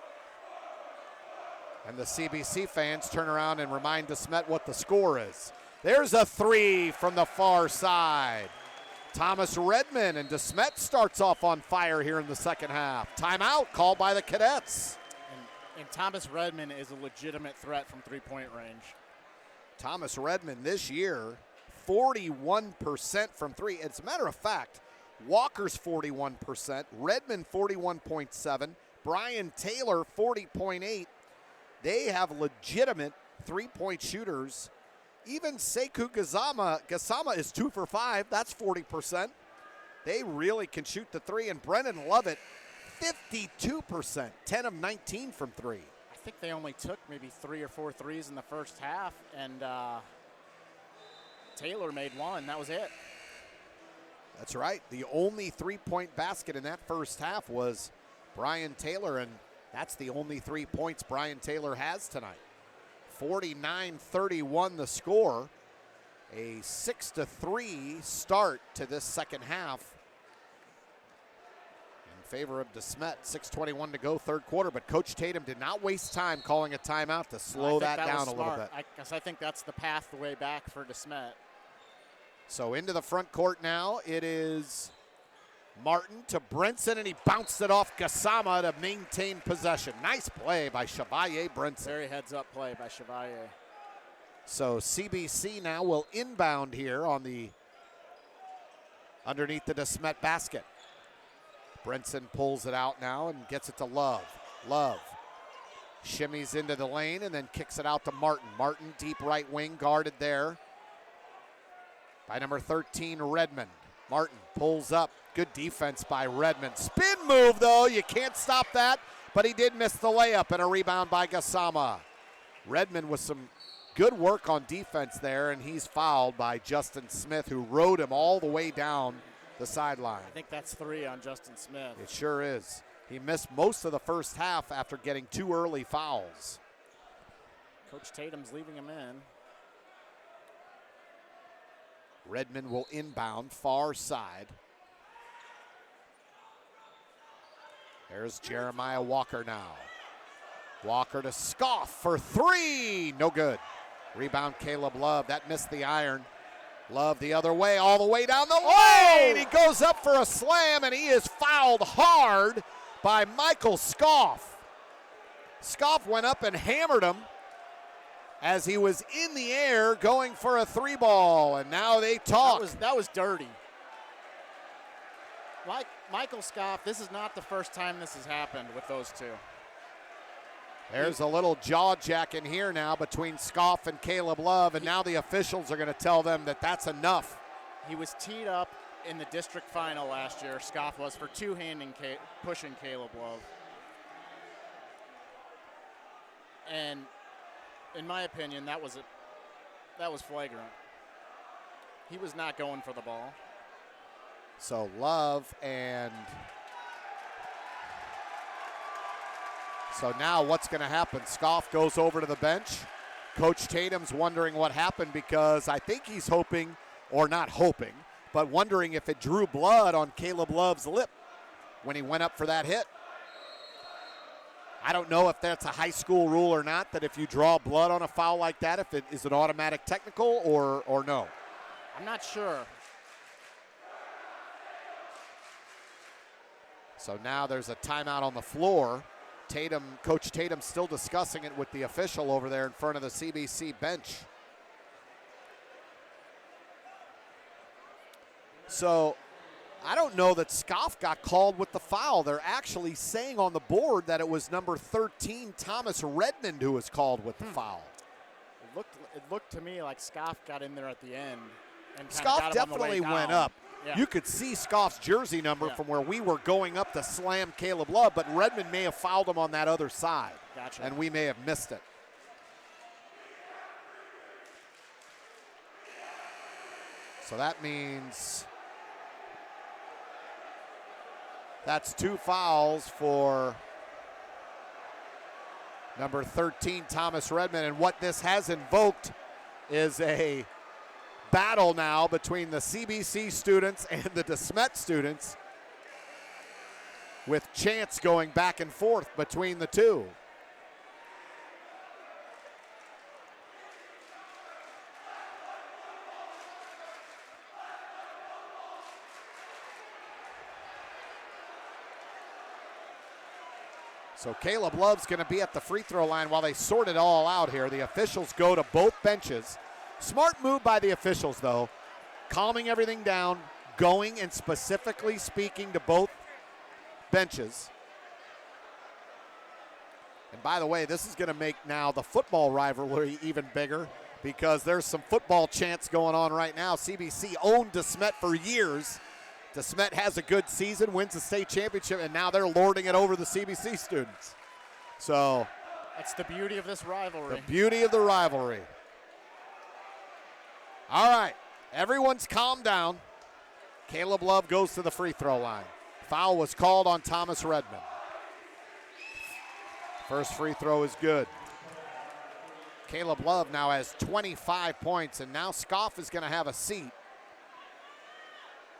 And the CBC fans turn around and remind DeSmet what the score is. There's a three from the far side. Thomas Redmond, and DeSmet starts off on fire here in the second half. Timeout called by the Cadets. And Thomas Redmond is a legitimate threat from three-point range. Thomas Redmond this year, 41% from three. As a matter of fact, Walker's 41%, Redmond 41.7, Brian Taylor 40.8. They have legitimate three-point shooters. Even Sekou Gassama is 2 for 5. That's 40%. They really can shoot the three. And Brennan Lovett, 52%, 10 of 19 from three. I think they only took maybe 3 or 4 threes in the first half, and Taylor made one. That was it. That's right. The only three-point basket in that first half was Brian Taylor, and that's the only 3 points Brian Taylor has tonight. 49-31 the score. A 6-3 start to this second half in favor of DeSmet. 6:21 to go, third quarter, but Coach Tatum did not waste time calling a timeout to slow that down a little bit. I think that's the path the way back for DeSmet. So into the front court now, it is Martin to Brinson, and he bounced it off Gassama to maintain possession. Nice play by Chevalier Brinson. Very heads-up play by Chevalier. So CBC now will inbound here on the underneath the DeSmet basket. Brinson pulls it out now and gets it to Love. Love shimmies into the lane and then kicks it out to Martin. Martin, deep right wing, guarded there by number 13, Redmond. Martin pulls up. Good defense by Redmond. Spin move, though. You can't stop that, but he did miss the layup, and a rebound by Gassama. Redmond with some good work on defense there, and he's fouled by Justin Smith, who rode him all the way down the sideline. I think that's 3 on Justin Smith. It sure is. He missed most of the first half after getting 2 early fouls. Coach Tatum's leaving him in. Redmond will inbound far side. There's Jeremiah Walker now. Walker to Scoff for 3. No good. Rebound Caleb Love. That missed the iron. Love the other way, all the way down the lane. He goes up for a slam, and he is fouled hard by Michael Scoff. Scoff went up and hammered him as he was in the air going for a 3-ball, and now they talk. That was dirty. Like Michael Scoff, this is not the first time this has happened with those two. There's a little jaw jack in here now between Scoff and Caleb Love, and now the officials are going to tell them that that's enough. He was teed up in the district final last year, Scoff was, for two-handing pushing Caleb Love. And in my opinion, that was flagrant. He was not going for the ball. So Love and so now what's going to happen? Scoff goes over to the bench. Coach Tatum's wondering what happened because I think he's hoping, or not hoping, but wondering if it drew blood on Caleb Love's lip when he went up for that hit. I don't know if that's a high school rule or not, that if you draw blood on a foul like that, if it is an automatic technical or no. I'm not sure. So now there's a timeout on the floor. Coach Tatum still discussing it with the official over there in front of the CBC bench. So I don't know that Scoff got called with the foul. They're actually saying on the board that it was number 13, Thomas Redmond, who was called with the foul. It looked to me like Scoff got in there at the end. And Scoff definitely went up. Yeah. You could see Scoff's jersey number from where we were going up to slam Caleb Love, but Redmond may have fouled him on that other side. Gotcha. And we may have missed it. So that means that's 2 fouls for number 13, Thomas Redmond. And what this has invoked is a battle now between the CBC students and the DeSmet students, with chants going back and forth between the two. So Caleb Love's going to be at the free throw line while they sort it all out here. The officials go to both benches. Smart move by the officials, though, calming everything down, going and specifically speaking to both benches. And by the way, this is going to make now the football rivalry even bigger because there's some football chants going on right now. CBC owned DeSmet for years. DeSmet has a good season, wins the state championship, and now they're lording it over the CBC students. So that's the beauty of this rivalry. The beauty of the rivalry. All right, everyone's calmed down. Caleb Love goes to the free throw line. Foul was called on Thomas Redmond. First free throw is good. Caleb Love now has 25 points, and now Scoff is going to have a seat.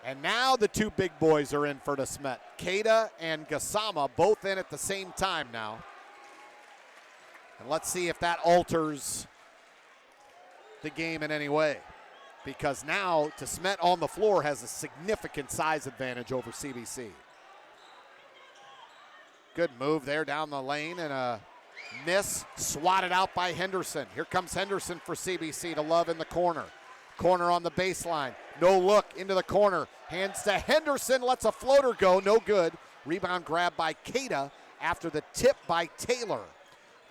And now the two big boys are in for DeSmet. Keita and Gassama both in at the same time now. And let's see if that alters the game in any way. Because now DeSmet on the floor has a significant size advantage over CBC. Good move there down the lane and a miss swatted out by Henderson. Here comes Henderson for CBC to Love in the corner. Corner on the baseline. No look into the corner. Hands to Henderson. Lets a floater go. No good. Rebound grab by Keita after the tip by Taylor.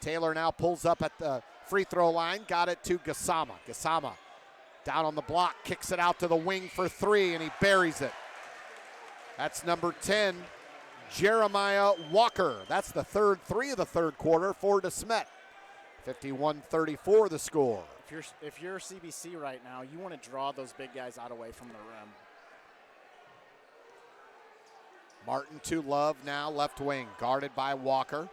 Taylor now pulls up at the free throw line. Got it to Gassama. Gassama down on the block. Kicks it out to the wing for 3, and he buries it. That's number 10, Jeremiah Walker. That's the third 3 of the third quarter for DeSmet. 51-34 the score. If you're CBC right now, you want to draw those big guys out away from the rim. Martin to Love now, left wing, guarded by Walker.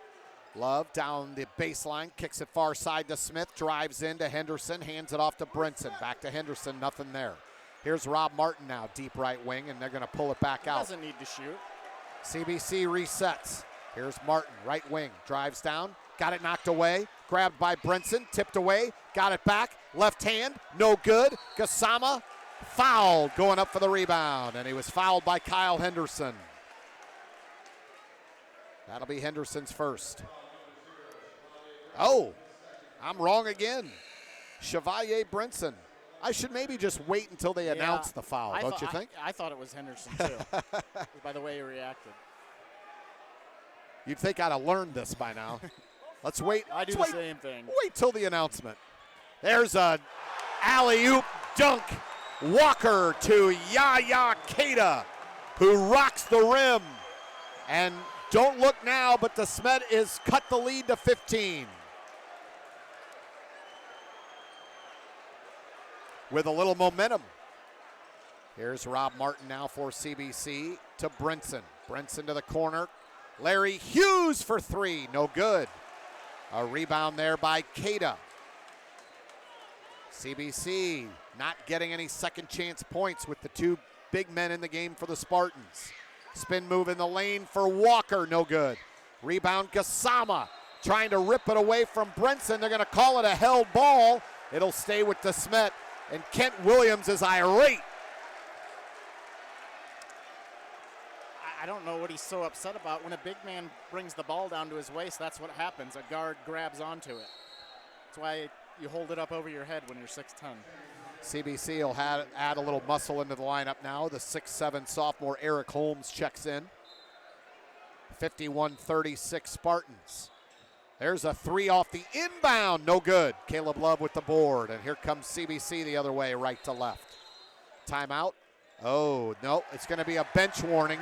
Love down the baseline, kicks it far side to Smith, drives into Henderson, hands it off to Brinson. Back to Henderson, nothing there. Here's Rob Martin now, deep right wing, and they're going to pull it back out. Doesn't need to shoot. CBC resets. Here's Martin, right wing, drives down, got it knocked away, grabbed by Brinson, tipped away, got it back, left hand, no good. Gassama fouled, going up for the rebound, and he was fouled by Kyle Henderson. That'll be Henderson's first. Oh, I'm wrong again. Chevalier Brinson. I should maybe just wait until they announce the foul, don't you think? I thought it was Henderson, too, by the way he reacted. You'd think I'd have learned this by now. Let's wait. I do the same thing. Wait till the announcement. There's a alley-oop dunk. Walker to Yaya Keita, who rocks the rim. And don't look now, but DeSmet is cut the lead to 15. with a little momentum. Here's Rob Martin now for CBC to Brinson. Brinson to the corner. Larry Hughes for three, no good. A rebound there by Cada. CBC not getting any second chance points with the two big men in the game for the Spartans. Spin move in the lane for Walker, no good. Rebound Gassama trying to rip it away from Brinson. They're going to call it a held ball. It'll stay with DeSmet, and Kent Williams is irate. I don't know what he's so upset about. When a big man brings the ball down to his waist, that's what happens. A guard grabs onto it. That's why you hold it up over your head when you're 6'10". CBC will add a little muscle into the lineup now. The 6'7" sophomore Eric Holmes checks in. 51-36 Spartans. There's a three off the inbound, no good. Caleb Love with the board, and here comes CBC the other way, right to left. Timeout. Oh, no, it's going to be a bench warning.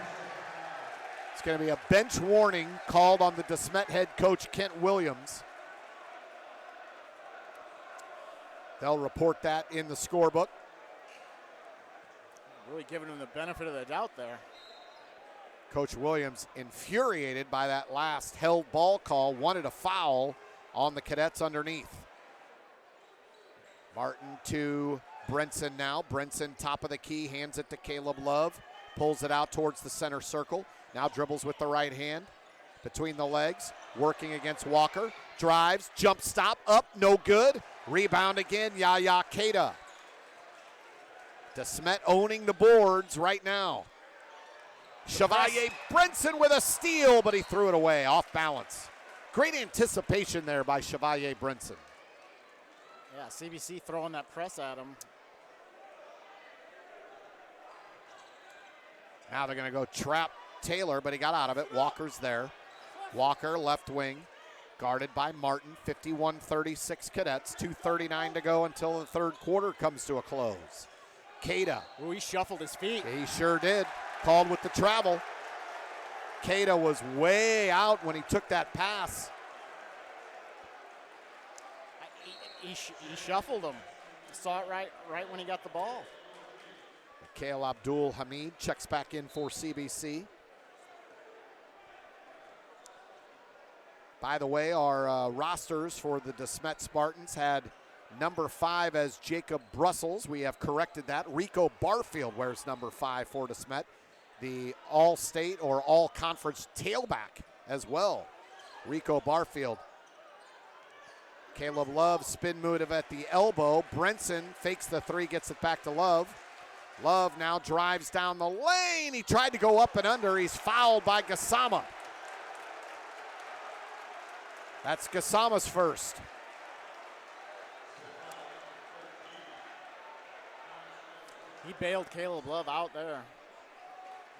It's going to be a bench warning called on the DeSmet head coach, Kent Williams. They'll report that in the scorebook. Really giving him the benefit of the doubt there. Coach Williams, infuriated by that last held ball call, wanted a foul on the Cadets underneath. Martin to Brinson now. Brinson, top of the key, hands it to Caleb Love. Pulls it out towards the center circle. Now dribbles with the right hand. Between the legs, working against Walker. Drives, jump stop, up, no good. Rebound again, Yaya Cada. DeSmet owning the boards right now. Chevalier Brinson with a steal, but he threw it away, off balance. Great anticipation there by Chevalier Brinson. Yeah, CBC throwing that press at him. Now they're going to go trap Taylor, but he got out of it. Walker's there. Walker, left wing, guarded by Martin. 51-36 Cadets. 2:39 to go until the third quarter comes to a close. Cada. Ooh, he shuffled his feet. He sure did. Called with the travel. Cada was way out when he took that pass. He shuffled him. Saw it right when he got the ball. Mikhail Abdul Hamid checks back in for CBC. By the way, our rosters for the DeSmet Spartans had number 5 as Jacob Brussels. We have corrected that. Rico Barfield wears number 5 for DeSmet. The all-state or all-conference tailback as well. Rico Barfield. Caleb Love, spin move at the elbow. Brinson fakes the three, gets it back to Love. Love now drives down the lane. He tried to go up and under. He's fouled by Gassama. That's Gassama's first. He bailed Caleb Love out there.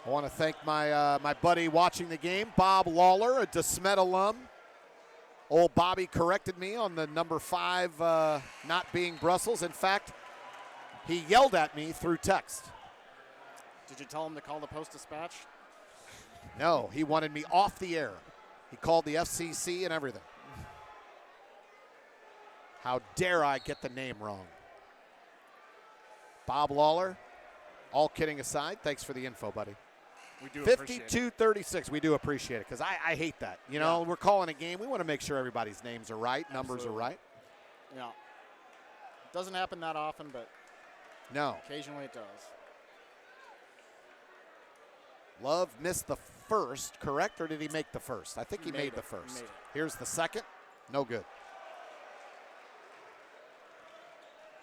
I want to thank my buddy watching the game, Bob Lawler, a DeSmet alum. Old Bobby corrected me on the number 5 not being Brussels. In fact, he yelled at me through text. Did you tell him to call the Post-Dispatch? No, he wanted me off the air. He called the FCC and everything. How dare I get the name wrong? Bob Lawler, all kidding aside, thanks for the info, buddy. We do appreciate it. 52-36, we do appreciate it, because I hate that. You know, we're calling a game. We want to make sure everybody's names are right, numbers are right. Yeah. It doesn't happen that often, but no, occasionally it does. Love missed the first, correct, or did he make the first? I think he made the first. Here's the second. No good.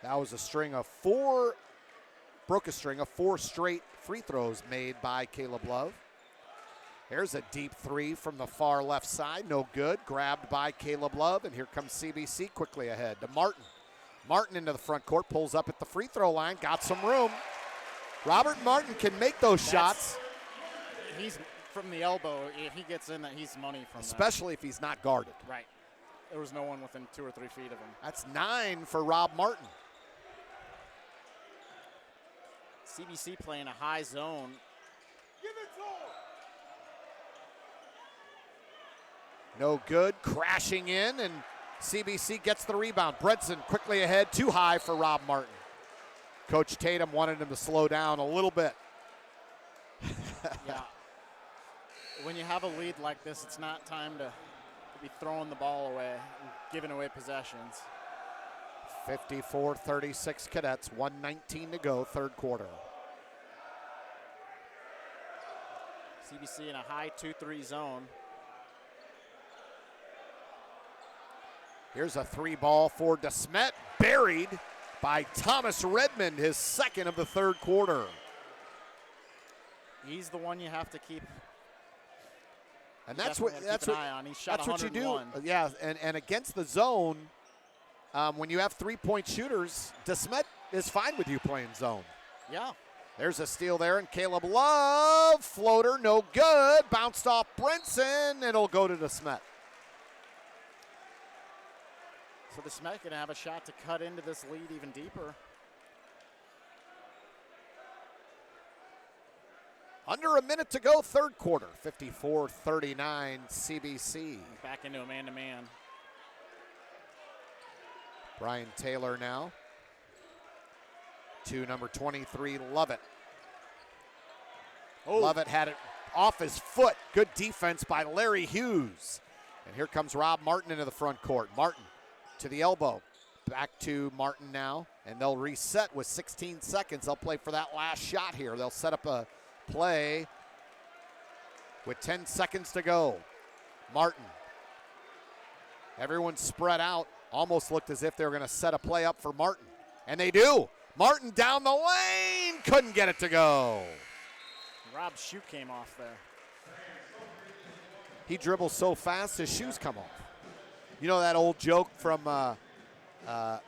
That was a string of four straight free throws made by Caleb Love. There's a deep three from the far left side. No good. Grabbed by Caleb Love, and here comes CBC quickly ahead to Martin. Martin into the front court, pulls up at the free throw line, got some room. Robert Martin can make those shots. He's from the elbow. If he gets in that, he's money from especially if he's not guarded. Right. There was no one within 2 or 3 feet of him. That's 9 for Rob Martin. CBC playing a high zone. Give it to him. No good. Crashing in, and CBC gets the rebound. Brinson quickly ahead. Too high for Rob Martin. Coach Tatum wanted him to slow down a little bit. Yeah. When you have a lead like this, it's not time to be throwing the ball away and giving away possessions. 54-36 Cadets, 1:19 to go, third quarter. CBC in a high 2-3 zone. Here's a 3-ball for DeSmet, buried by Thomas Redmond, his second of the third quarter. He's the one you have to keep. And that's what an eye on. He shot that's what you do. 101. Yeah, and against the zone, when you have 3-point shooters, DeSmet is fine with you playing zone. Yeah. There's a steal there, and Caleb Love, floater, no good. Bounced off Brinson, it'll go to DeSmet. So DeSmet can have a shot to cut into this lead even deeper. Under a minute to go, third quarter, 54-39 CBC. Back into a man-to-man. Brian Taylor now to number 23, Lovett. Oh. Lovett had it off his foot. Good defense by Larry Hughes. And here comes Rob Martin into the front court. Martin to the elbow. Back to Martin now, and they'll reset with 16 seconds. They'll play for that last shot here. They'll set up a play with 10 seconds to go. Martin. Everyone's spread out. Almost looked as if they were going to set a play up for Martin. And they do. Martin down the lane. Couldn't get it to go. Rob's shoe came off there. He dribbles so fast, his shoes come off. You know that old joke from the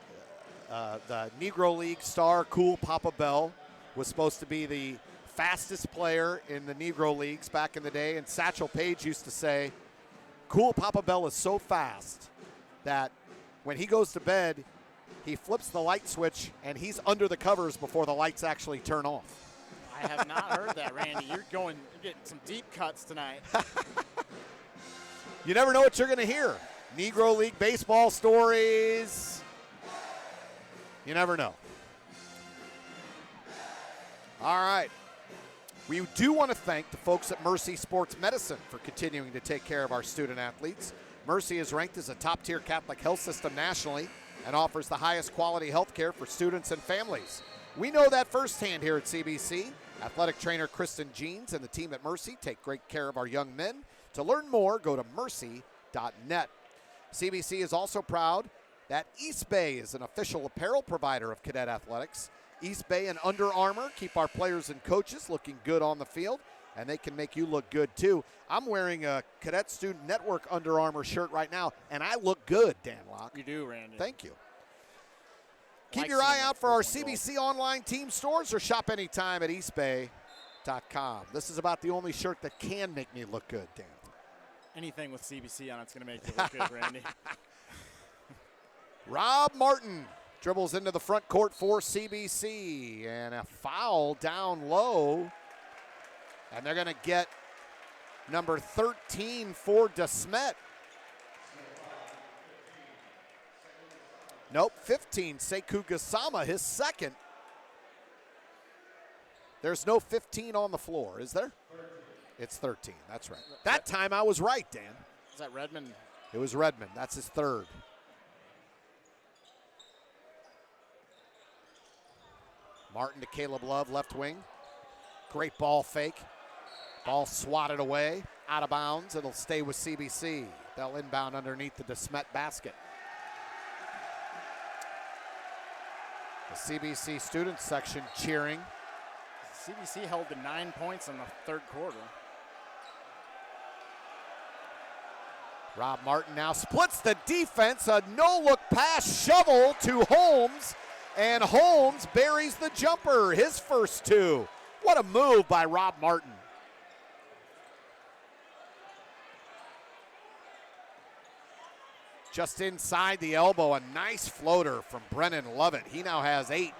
Negro League star, Cool Papa Bell, was supposed to be the fastest player in the Negro Leagues back in the day. And Satchel Paige used to say, Cool Papa Bell is so fast that when he goes to bed, he flips the light switch and he's under the covers before the lights actually turn off. I have not heard that, Randy. You're getting some deep cuts tonight. You never know what you're going to hear. Negro League baseball stories. You never know. All right. We do want to thank the folks at Mercy Sports Medicine for continuing to take care of our student athletes. Mercy is ranked as a top-tier Catholic health system nationally and offers the highest quality health care for students and families. We know that firsthand here at CBC. Athletic trainer Kristen Jeans and the team at Mercy take great care of our young men. To learn more, go to mercy.net. CBC is also proud that East Bay is an official apparel provider of Cadet Athletics. East Bay and Under Armour keep our players and coaches looking good on the field, and they can make you look good too. I'm wearing a Cadet Student Network Under Armour shirt right now, and I look good, Dan Locke. You do, Randy. Thank you. Keep your eye out for our CBC online team stores or shop anytime at eastbay.com. This is about the only shirt that can make me look good, Dan. Anything with CBC on it's going to make you look good, Randy. Rob Martin dribbles into the front court for CBC, and a foul down low. And they're going to get number 13 for DeSmet. Nope, 15, Sekou Gassama, his second. There's no 15 on the floor, is there? It's 13, that's right. That time I was right, Dan. Is that Redmond? It was Redmond, that's his third. Martin to Caleb Love, left wing. Great ball fake. Ball swatted away, out of bounds. It'll stay with CBC. They'll inbound underneath the DeSmet basket. The CBC student section cheering. CBC held to 9 points in the third quarter. Rob Martin now splits the defense. A no-look pass shovel to Holmes. And Holmes buries the jumper, his first two. What a move by Rob Martin. Just inside the elbow, a nice floater from Brennan Lovett. He now has 8.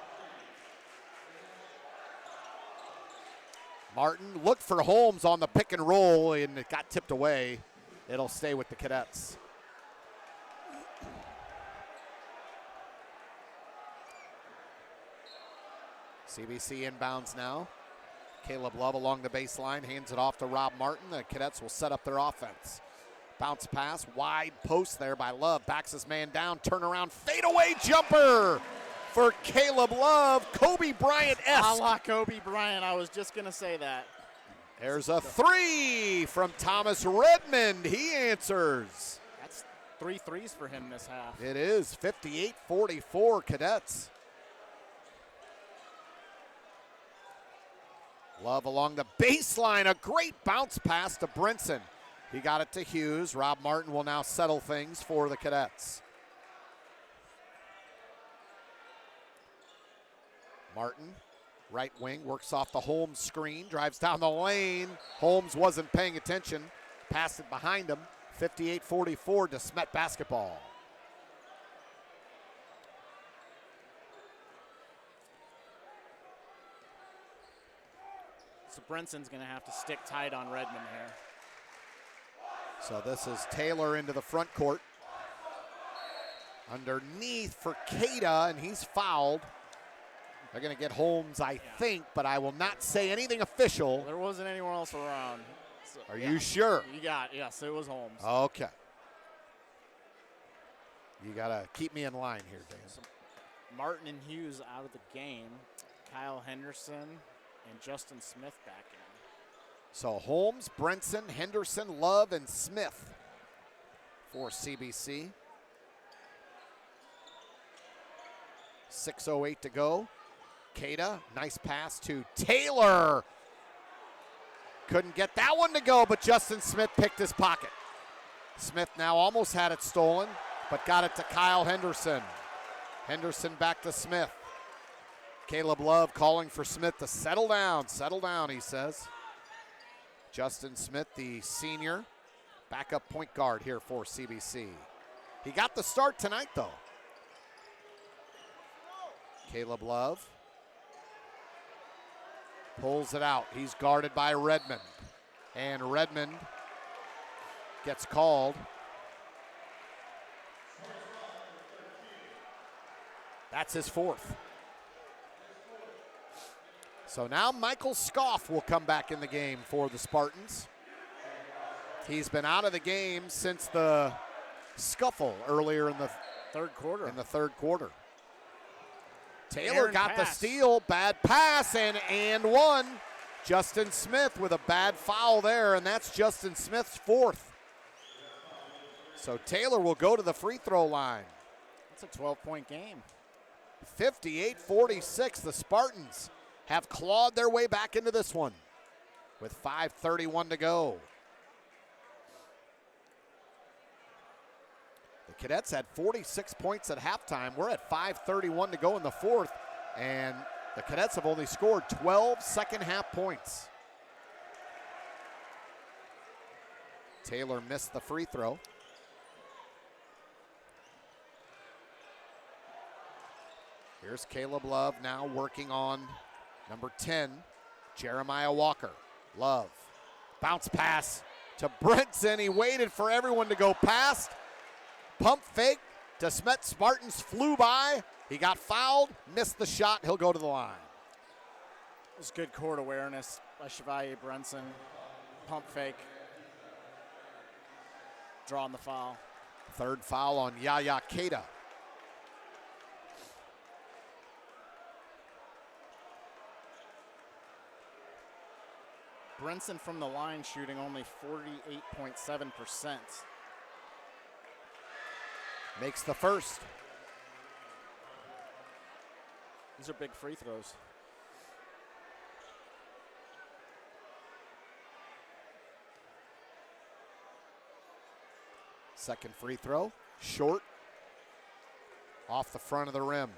Martin looked for Holmes on the pick and roll, and it got tipped away. It'll stay with the Cadets. CBC inbounds now. Caleb Love along the baseline, hands it off to Rob Martin. The Cadets will set up their offense. Bounce pass, wide post there by Love. Backs his man down, turnaround, fadeaway jumper for Caleb Love. Kobe Bryant-esque. A la Kobe Bryant, I was just going to say that. There's a three from Thomas Redmond. He answers. That's 3 threes for him this half. It is 58-44 Cadets. Love along the baseline, a great bounce pass to Brinson. He got it to Hughes. Rob Martin will now settle things for the Cadets. Martin, right wing, works off the Holmes screen, drives down the lane. Holmes wasn't paying attention, passed it behind him. 58-44 DeSmet basketball. So Brinson's going to have to stick tight on Redmond here. So this is Taylor into the front court. Underneath for Cada, and he's fouled. They're going to get Holmes, I think, but I will not say anything official. There wasn't anyone else around. So, Are you sure? You got it. Yes, it was Holmes. Okay. You got to keep me in line here, Dan. So Martin and Hughes out of the game. Kyle Henderson and Justin Smith back in. So Holmes, Brinson, Henderson, Love, and Smith for CBC. 6:08 to go. Cada, nice pass to Taylor. Couldn't get that one to go, but Justin Smith picked his pocket. Smith now almost had it stolen, but got it to Kyle Henderson. Henderson back to Smith. Caleb Love calling for Smith to settle down, he says. Justin Smith, the senior, backup point guard here for CBC. He got the start tonight, though. Caleb Love pulls it out. He's guarded by Redmond. And Redmond gets called. That's his fourth. So now Michael Scoff will come back in the game for the Spartans. He's been out of the game since the scuffle earlier in the third quarter. Taylor Aaron got the pass. steal, bad pass, and one. Justin Smith with a bad foul there, and that's Justin Smith's fourth. So Taylor will go to the free throw line. It's a 12-point game. 58-46, the Spartans have clawed their way back into this one with 5:31 to go. The Cadets had 46 points at halftime. We're at 5:31 to go in the fourth, and the Cadets have only scored 12 second-half points. Taylor missed the free throw. Here's Caleb Love now working on number 10, Jeremiah Walker. Love. Bounce pass to Brinson. He waited for everyone to go past. Pump fake. DeSmet Spartans flew by. He got fouled, missed the shot. He'll go to the line. It was good court awareness by Chevalier Brinson. Pump fake. Drawing the foul. Third foul on Yaya Cada. Brinson from the line shooting only 48.7%. Makes the first. These are big free throws. Second free throw, short, off the front of the rim.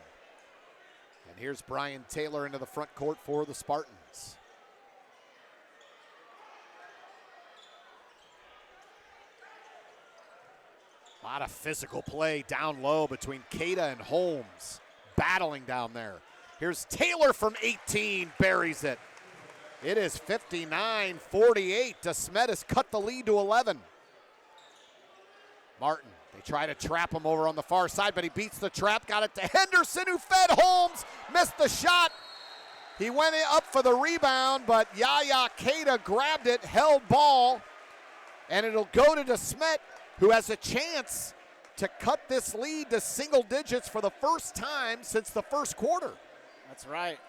And here's Brian Taylor into the front court for the Spartans. A lot of physical play down low between Cada and Holmes, battling down there. Here's Taylor from 18, buries it. It is 59-48. DeSmet has cut the lead to 11. Martin, they try to trap him over on the far side, but he beats the trap, got it to Henderson, who fed Holmes, missed the shot. He went up for the rebound, but Yaya Keita grabbed it, held ball, and it'll go to DeSmet, who has a chance to cut this lead to single digits for the first time since the first quarter. That's right.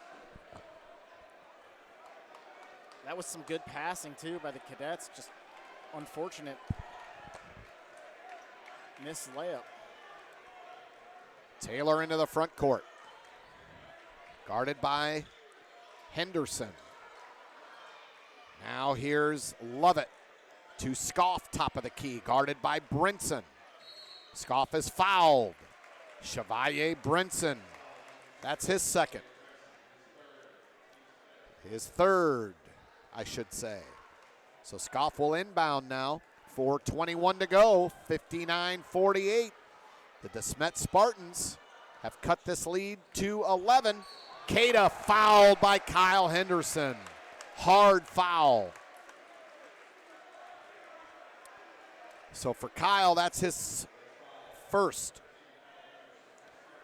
That was some good passing, too, by the Cadets. Just unfortunate missed layup. Taylor into the front court. Guarded by Henderson. Now here's Lovett to Scoff, top of the key, guarded by Brinson. Scoff is fouled. Chevalier Brinson. That's his second. His third, I should say. So Scoff will inbound now. 4:21 to go, 59-48. The DeSmet Spartans have cut this lead to 11. Keita fouled by Kyle Henderson. Hard foul. So for Kyle, that's his first.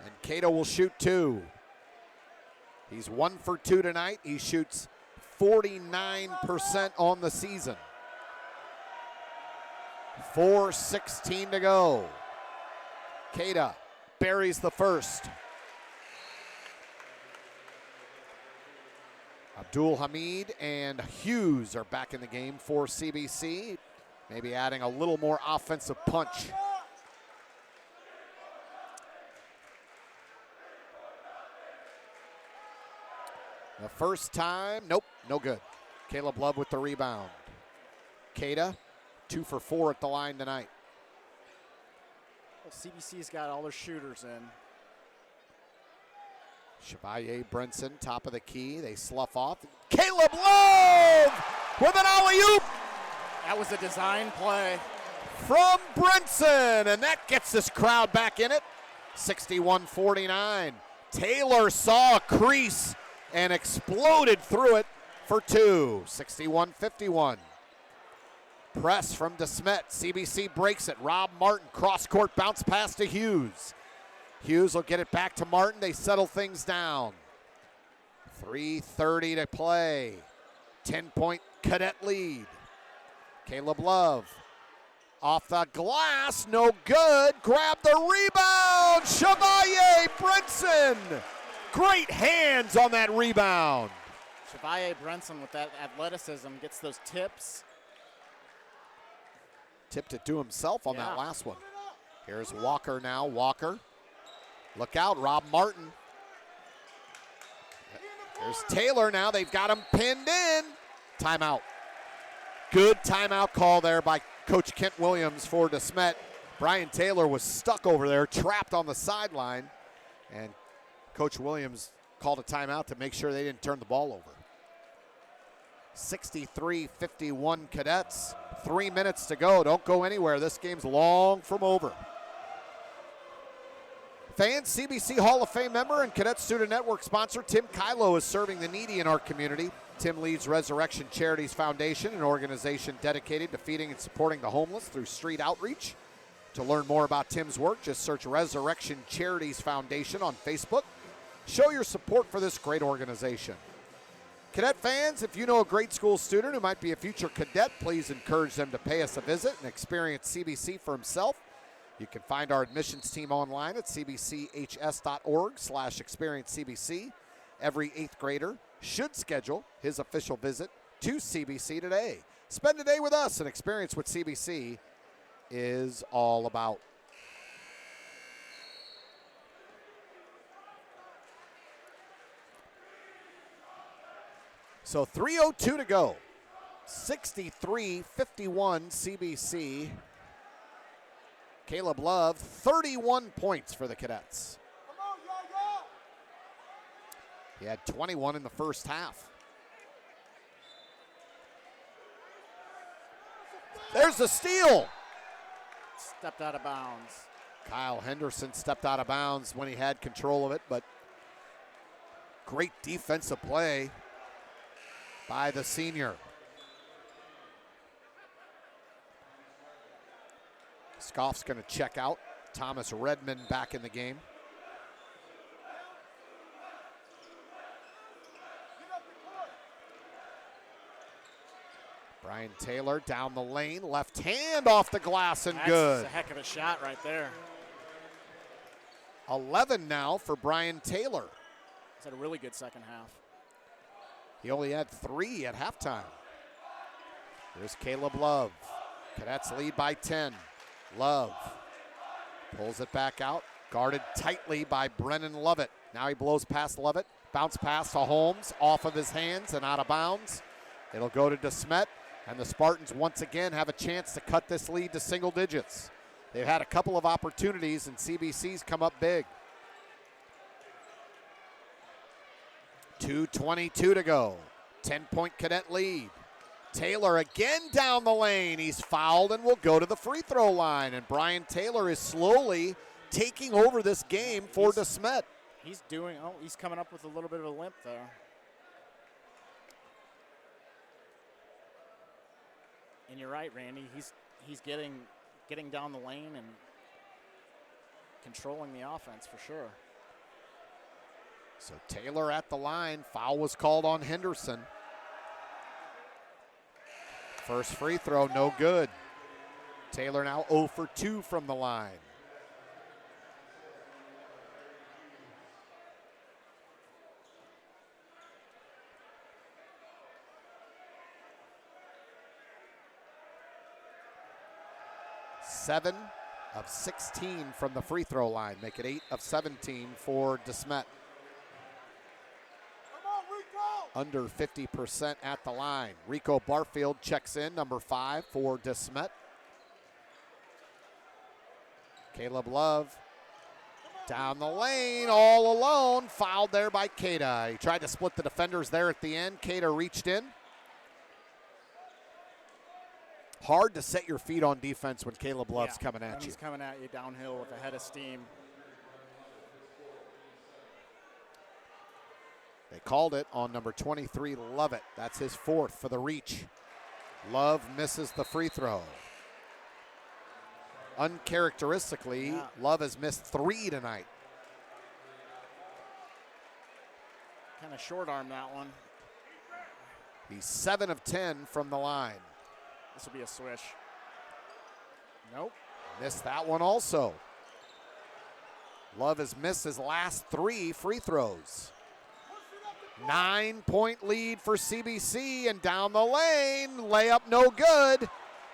And Keita will shoot 2. He's 1 for 2 tonight. He shoots 49% on the season. 4:16 to go. Keita buries the first. Abdul Hamid and Hughes are back in the game for CBC. Maybe adding a little more offensive punch. The first time, nope, no good. Caleb Love with the rebound. Keita, 2 for 4 at the line tonight. Well, CBC's got all their shooters in. Chevalier Brinson, top of the key. They slough off. Caleb Love with an alley-oop. That was a design play from Brinson, and that gets this crowd back in it. 61-49. Taylor saw a crease and exploded through it for 2. 61-51. Press from DeSmet. CBC breaks it. Rob Martin, cross-court bounce pass to Hughes. Hughes will get it back to Martin. They settle things down. 3:30 to play. 10-point Cadet lead. Caleb Love off the glass, no good. Grab the rebound. Chevalier Brinson. Great hands on that rebound. Chevalier Brinson with that athleticism gets those tips. Tipped it to himself on that last one. Here's Walker now. Walker. Look out, Rob Martin. There's Taylor now. They've got him pinned in. Timeout. Good timeout call there by Coach Kent Williams for DeSmet. Brian Taylor was stuck over there, trapped on the sideline, and Coach Williams called a timeout to make sure they didn't turn the ball over. 63-51 Cadets. 3 minutes to go. Don't go anywhere. This game's long from over. Fans, CBC Hall of Fame member and Cadet Student Network sponsor Tim Kylo is serving the needy in our community. Tim leads Resurrection Charities Foundation, an organization dedicated to feeding and supporting the homeless through street outreach. To learn more about Tim's work, just search Resurrection Charities Foundation on Facebook. Show your support for this great organization. Cadet fans, if you know a grade school student who might be a future cadet, please encourage them to pay us a visit and experience CBC for himself. You can find our admissions team online at cbchs.org/experiencecbc. Every 8th grader should schedule his official visit to CBC today. Spend a day with us and experience what CBC is all about. So 3:02 to go. 63-51 CBC. Caleb Love, 31 points for the Cadets. He had 21 in the first half. There's the steal. Stepped out of bounds. Kyle Henderson stepped out of bounds when he had control of it, but great defensive play by the senior. Scoff's going to check out. Thomas Redmond back in the game. Brian Taylor down the lane, left hand off the glass and good. That's a heck of a shot right there. 11 now for Brian Taylor. He's had a really good second half. He only had 3 at halftime. Here's Caleb Love. Cadets lead by 10. Love pulls it back out, guarded tightly by Brennan Lovett. Now he blows past Lovett, bounce pass to Holmes, off of his hands and out of bounds. It'll go to DeSmet, and the Spartans once again have a chance to cut this lead to single digits. They've had a couple of opportunities, and CBC's come up big. 2:22 to go. 10-point Cadet lead. Taylor again down the lane. He's fouled and will go to the free throw line. And Brian Taylor is slowly taking over this game for DeSmet. He's coming up with a little bit of a limp there. And you're right, Randy. He's getting down the lane and controlling the offense for sure. So Taylor at the line. Foul was called on Henderson. First free throw, no good. Taylor now 0 for 2 from the line. Seven of 16 from the free throw line. Make it 8 of 17 for DeSmet. Under 50% at the line. Rico Barfield checks in, number 5 for DeSmet. Caleb Love down the lane, all alone. Fouled there by Cada. He tried to split the defenders there at the end. Cada reached in. Hard to set your feet on defense when Caleb Love's coming at you. He's coming at you downhill with a head of steam. They called it on number 23, Lovett. That's his 4th for the reach. Love misses the free throw. Uncharacteristically, Love has missed 3 tonight. Kind of short arm that one. He's 7 of 10 from the line. This will be a swish. Nope. Missed that one also. Love has missed his last 3 free throws. 9-point lead for CBC, and down the lane, layup no good.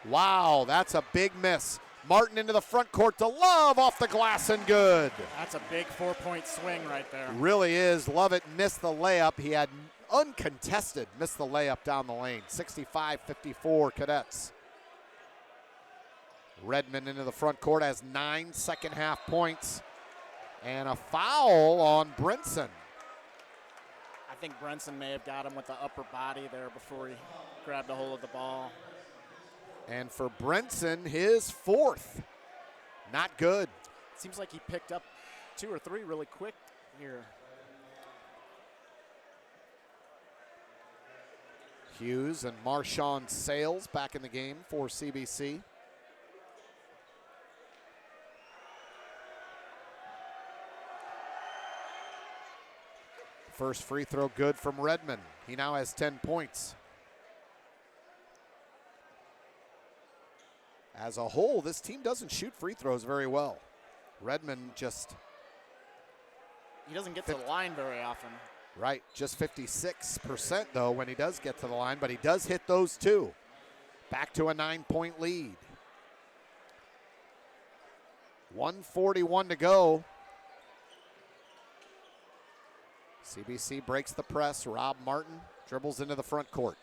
Wow, that's a big miss. Martin into the front court to Love, off the glass and good. That's a big 4-point swing right there. Really is. Lovett missed the layup. He had uncontested missed the layup down the lane. 65-54 Cadets. Redmond into the front court has 9 second half points, and a foul on Brinson. I think Brinson may have got him with the upper body there before he grabbed a hold of the ball. And for Brinson, his 4th. Not good. Seems like he picked up 2 or 3 really quick here. Hughes and Marshawn Sales back in the game for CBC. First free throw good from Redmond. He now has 10 points. As a whole, this team doesn't shoot free throws very well. Redmond just... He doesn't get to the line very often. Right, just 56% though when he does get to the line, but he does hit those too. Back to a 9-point lead. 1:41 to go. CBC breaks the press. Rob Martin dribbles into the front court.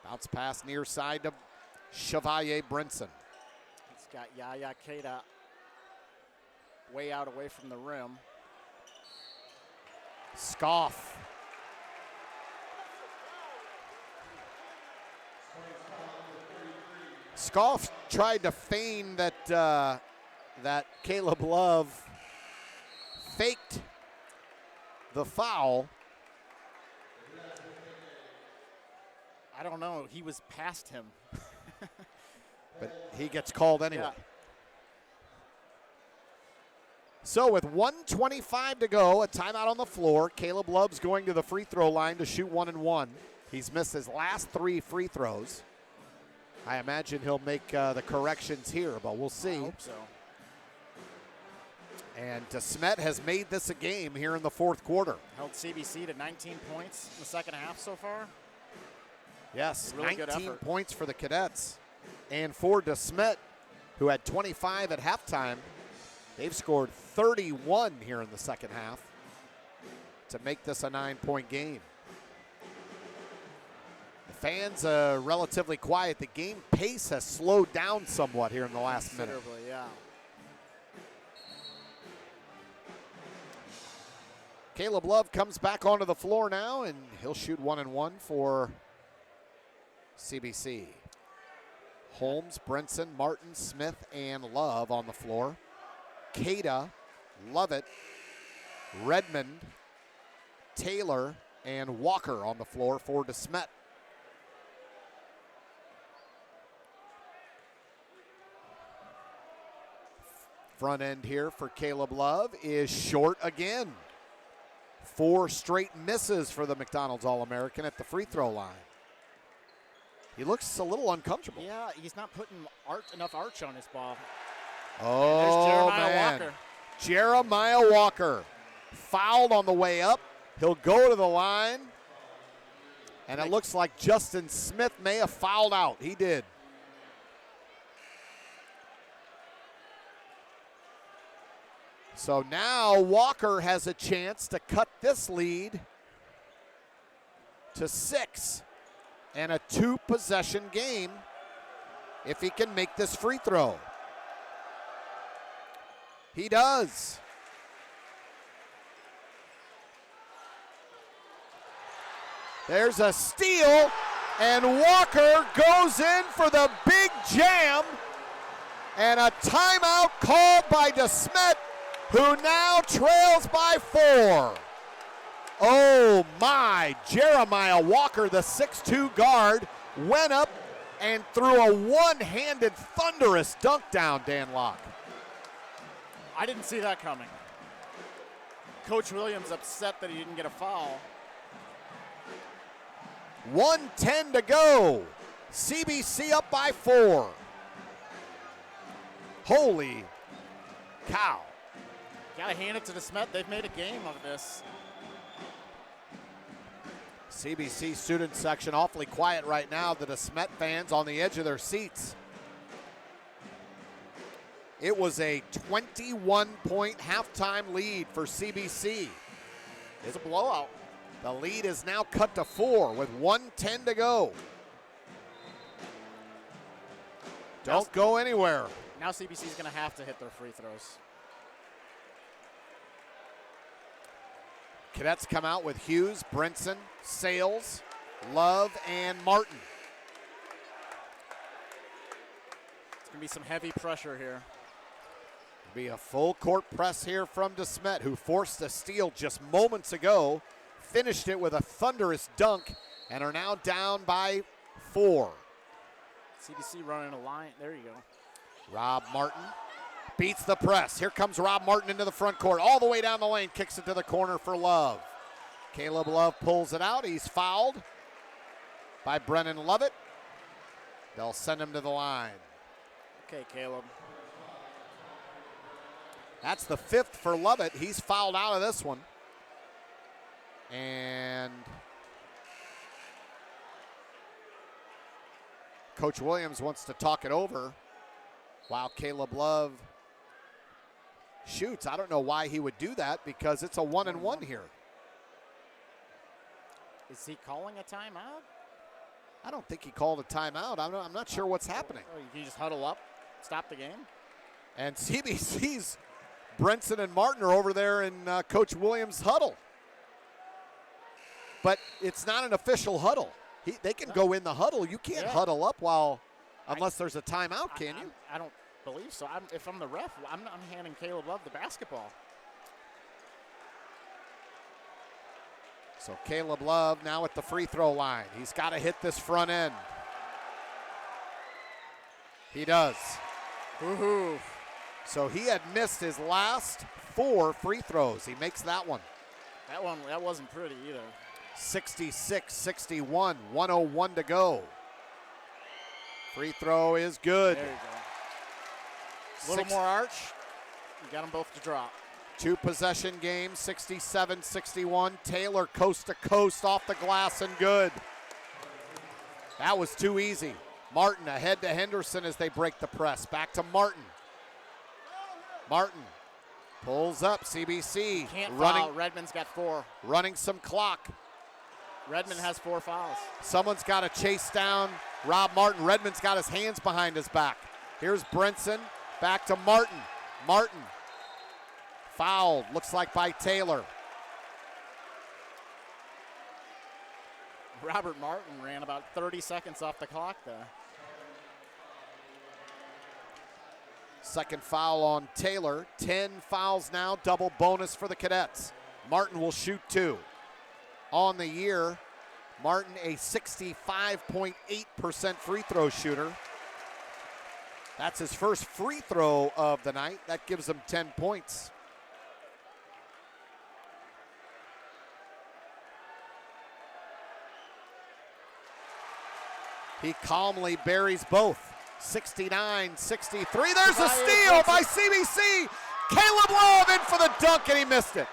Bounce pass near side to Chevalier Brinson. He's got Yaya Cada way out away from the rim. Scoff. Scoff tried to feign that that Caleb Love faked the foul. I don't know. He was past him. But he gets called anyway. Yeah. So with 1:25 to go, a timeout on the floor. Caleb Love's going to the free throw line to shoot 1 and 1. He's missed his last 3 free throws. I imagine he'll make the corrections here, but we'll see. I hope so. And DeSmet has made this a game here in the fourth quarter. Held CBC to 19 points in the second half so far. Yes, Really good 19 effort. points for the Cadets. And for DeSmet, who had 25 at halftime, they've scored 31 here in the second half to make this a 9-point game. The fans are relatively quiet. The game pace has slowed down somewhat here in the last minute. Considerably, yeah. Caleb Love comes back onto the floor now, and he'll shoot 1-1 for CBC. Holmes, Brinson, Martin, Smith, and Love on the floor. Cada, Lovett, Redmond, Taylor, and Walker on the floor for DeSmet. Front end here for Caleb Love is short again. 4 straight misses for the McDonald's All-American at the free throw line. He looks a little uncomfortable. Yeah, he's not putting enough arch on his ball. Oh, there's Jeremiah man. Walker. Jeremiah Walker fouled on the way up. He'll go to the line. And it looks like Justin Smith may have fouled out. He did. So now Walker has a chance to cut this lead to 6 and a 2-possession game if he can make this free throw. He does. There's a steal, and Walker goes in for the big jam, and a timeout called by DeSmet, who now trails by 4. Oh my, Jeremiah Walker, the 6'2 guard, went up and threw a one-handed thunderous dunk down, Dan Locke. I didn't see that coming. Coach Williams upset that he didn't get a foul. 1:10 to go. CBC up by 4. Holy cow. Gotta hand it to DeSmet. They've made a game of this. CBC student section awfully quiet right now. The DeSmet fans on the edge of their seats. It was a 21-point halftime lead for CBC. It's a blowout. The lead is now cut to 4 with 1:10 to go. Don't go anywhere. Now CBC's gonna have to hit their free throws. Cadets come out with Hughes, Brinson, Sales, Love, and Martin. It's gonna be some heavy pressure here. Be a full court press here from DeSmet, who forced a steal just moments ago, finished it with a thunderous dunk, and are now down by 4. CBC running a line. There you go. Rob Martin beats the press. Here comes Rob Martin into the front court, all the way down the lane, kicks it to the corner for Love. Caleb Love pulls it out. He's fouled by Brennan Lovett. They'll send him to the line. Okay, Caleb. That's the 5th for Lovett. He's fouled out of this one. And Coach Williams wants to talk it over while Caleb Love shoots. I don't know why he would do that because it's a 1-1 here. Is he calling a timeout? I don't think he called a timeout. I'm not sure what's happening. Oh, you can just huddle up, stop the game? And CBC's Brinson and Martin are over there in Coach Williams' huddle. But it's not an official huddle. They can go in the huddle. You can't huddle up unless there's a timeout, can you? I don't believe so. If I'm the ref, I'm handing Caleb Love the basketball. So Caleb Love now at the free throw line. He's got to hit this front end. He does. Woohoo. So he had missed his last 4 free throws. He makes that one. That wasn't pretty either. 66-61, 1:01 to go. Free throw is good. There you go. A little more arch. You got them both to drop. 2-possession game, 67-61. Taylor coast to coast off the glass and good. That was too easy. Martin ahead to Henderson as they break the press. Back to Martin. Martin pulls up. CBC Can't running. foul. Redmond's got 4. Running some clock. Redmond has 4 fouls. Someone's got to chase down Rob Martin. Redmond's got his hands behind his back. Here's Brinson. Back to Martin. Martin fouled, looks like by Taylor. Robert Martin ran about 30 seconds off the clock there. Second foul on Taylor. 10 fouls now, double bonus for the Cadets. Martin will shoot 2. On the year, Martin a 65.8% free throw shooter. That's his first free throw of the night. That gives him 10 points. He calmly buries both. 69-63. There's a steal by CBC. Caleb Love in for the dunk, and he missed it.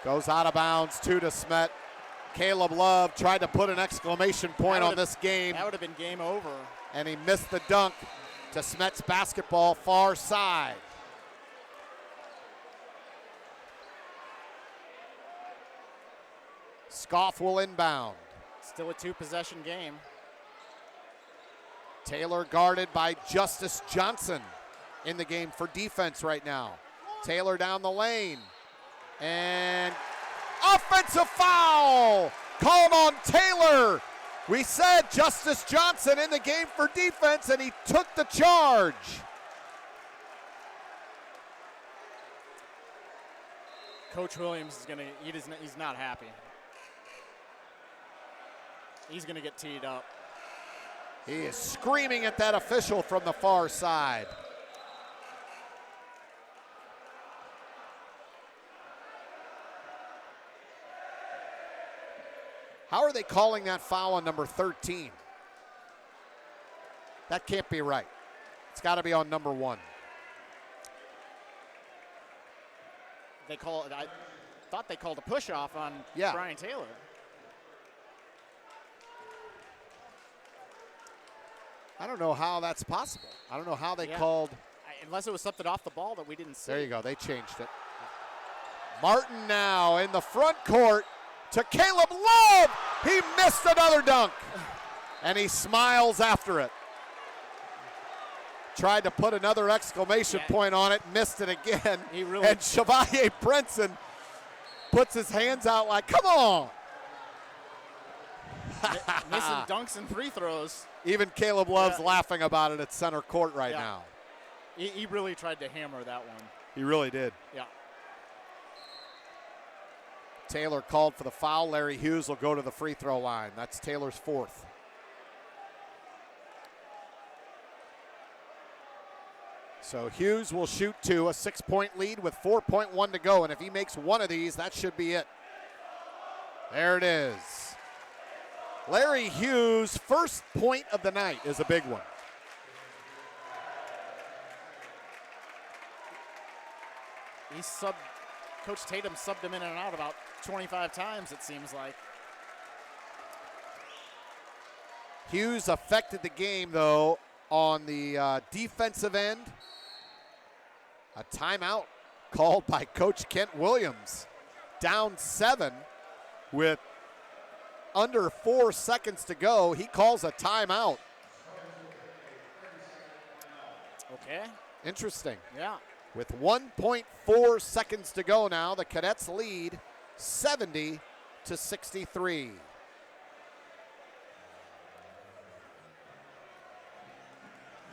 Goes out of bounds to DeSmet. Caleb Love tried to put an exclamation point on this game. That would have been game over. And he missed the dunk. DeSmet's basketball far side. Scoff will inbound. Still a 2-possession game. Taylor guarded by Justice Johnson in the game for defense right now. Taylor down the lane. And offensive foul called on Taylor. We said Justice Johnson in the game for defense, and he took the charge. Coach Williams is he's not happy. He's gonna get teed up. He is screaming at that official from the far side. How are they calling that foul on number 13? That can't be right. It's got to be on number 1. I thought they called a push-off on Brian Taylor. I don't know how that's possible. I don't know how they called. Unless it was something off the ball that we didn't see. There you go. They changed it. Martin now in the front court to Caleb Love. He missed another dunk. And he smiles after it. Tried to put another exclamation point on it. Missed it again. And Chevalier Brinson puts his hands out like, come on. Missing dunks and free throws. Even Caleb Love's laughing about it at center court right now. He really tried to hammer that one. He really did. Yeah. Taylor called for the foul. Larry Hughes will go to the free throw line. That's Taylor's 4th. So Hughes will shoot 2, a 6-point lead with 4.1 to go. And if he makes one of these, that should be it. There it is. Larry Hughes' first point of the night is a big one. Coach Tatum subbed him in and out about 25 times, it seems like. Hughes affected the game, though, on the defensive end. A timeout called by Coach Kent Williams. Down 7 with under 4 seconds to go. He calls a timeout. Okay. Interesting. Yeah. With 1.4 seconds to go now, the Cadets lead 70-63.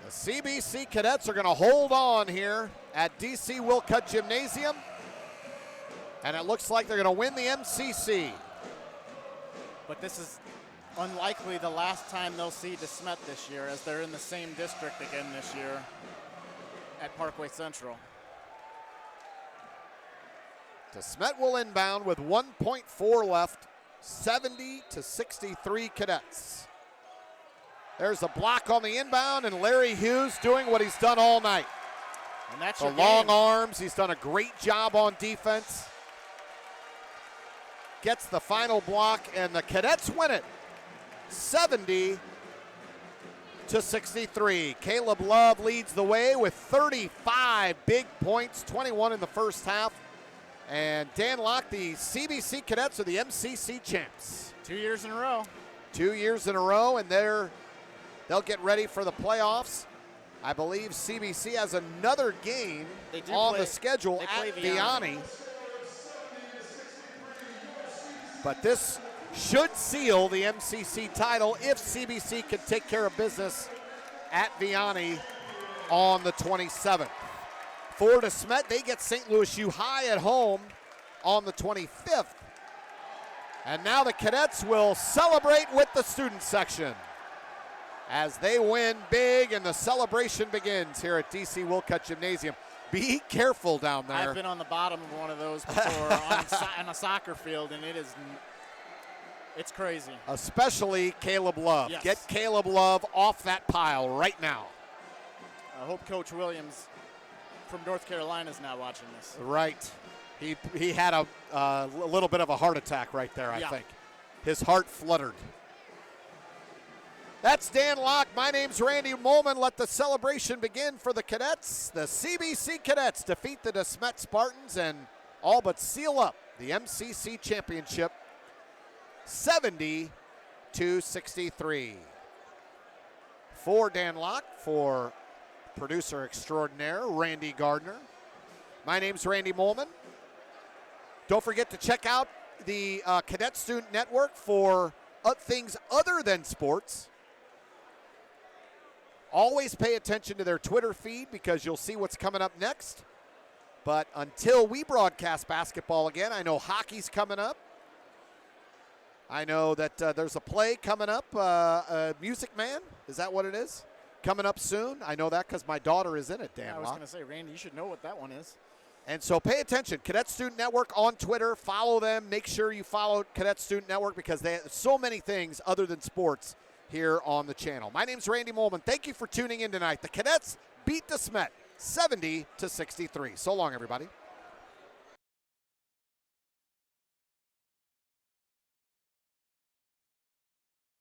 The CBC Cadets are going to hold on here at DC Wilcutt Gymnasium, and it looks like they're going to win the MCC. But this is unlikely the last time they'll see DeSmet this year, as they're in the same district again this year at Parkway Central. DeSmet will inbound with 1.4 left, 70-63 Cadets. There's a block on the inbound, and Larry Hughes doing what he's done all night. And that's The your long game. arms. He's done a great job on defense. Gets the final block, and the Cadets win it 70-63. Caleb Love leads the way with 35 big points, 21 in the first half. And Dan Locke, the CBC Cadets, are the MCC champs. 2 years in a row. 2 years in a row, and they'll get ready for the playoffs. I believe CBC has another game on the schedule at Vianney. But this should seal the MCC title if CBC can take care of business at Vianney on the 27th. For DeSmet, they get St. Louis U High at home on the 25th. And now the Cadets will celebrate with the student section as they win big, and the celebration begins here at DC Wilcutt Gymnasium. Be careful down there. I've been on the bottom of one of those before on a soccer field, and it's crazy. Especially Caleb Love. Yes. Get Caleb Love off that pile right now. I hope Coach Williams from North Carolina is now watching this. Right. He had a little bit of a heart attack right there, I think. His heart fluttered. That's Dan Locke. My name's Randy Molman. Let the celebration begin for the Cadets. The CBC Cadets defeat the DeSmet Spartans and all but seal up the MCC championship 70-63. For Dan Locke, for producer extraordinaire Randy Gardner, my name's Randy Molman. Don't forget to check out the Cadet Student Network for things other than sports. Always pay attention to their Twitter feed because you'll see what's coming up next. But until we broadcast basketball again, I know hockey's coming up. I know that there's a play coming up, Music Man. Is that what it is? Coming up soon. I know that because my daughter is in it, Dan. I was going to say, Randy, you should know what that one is. And so pay attention. Cadet Student Network on Twitter. Follow them. Make sure you follow Cadet Student Network because they have so many things other than sports here on the channel. My name's Randy Molman. Thank you for tuning in tonight. The Cadets beat DeSmet 70-63. So long, everybody.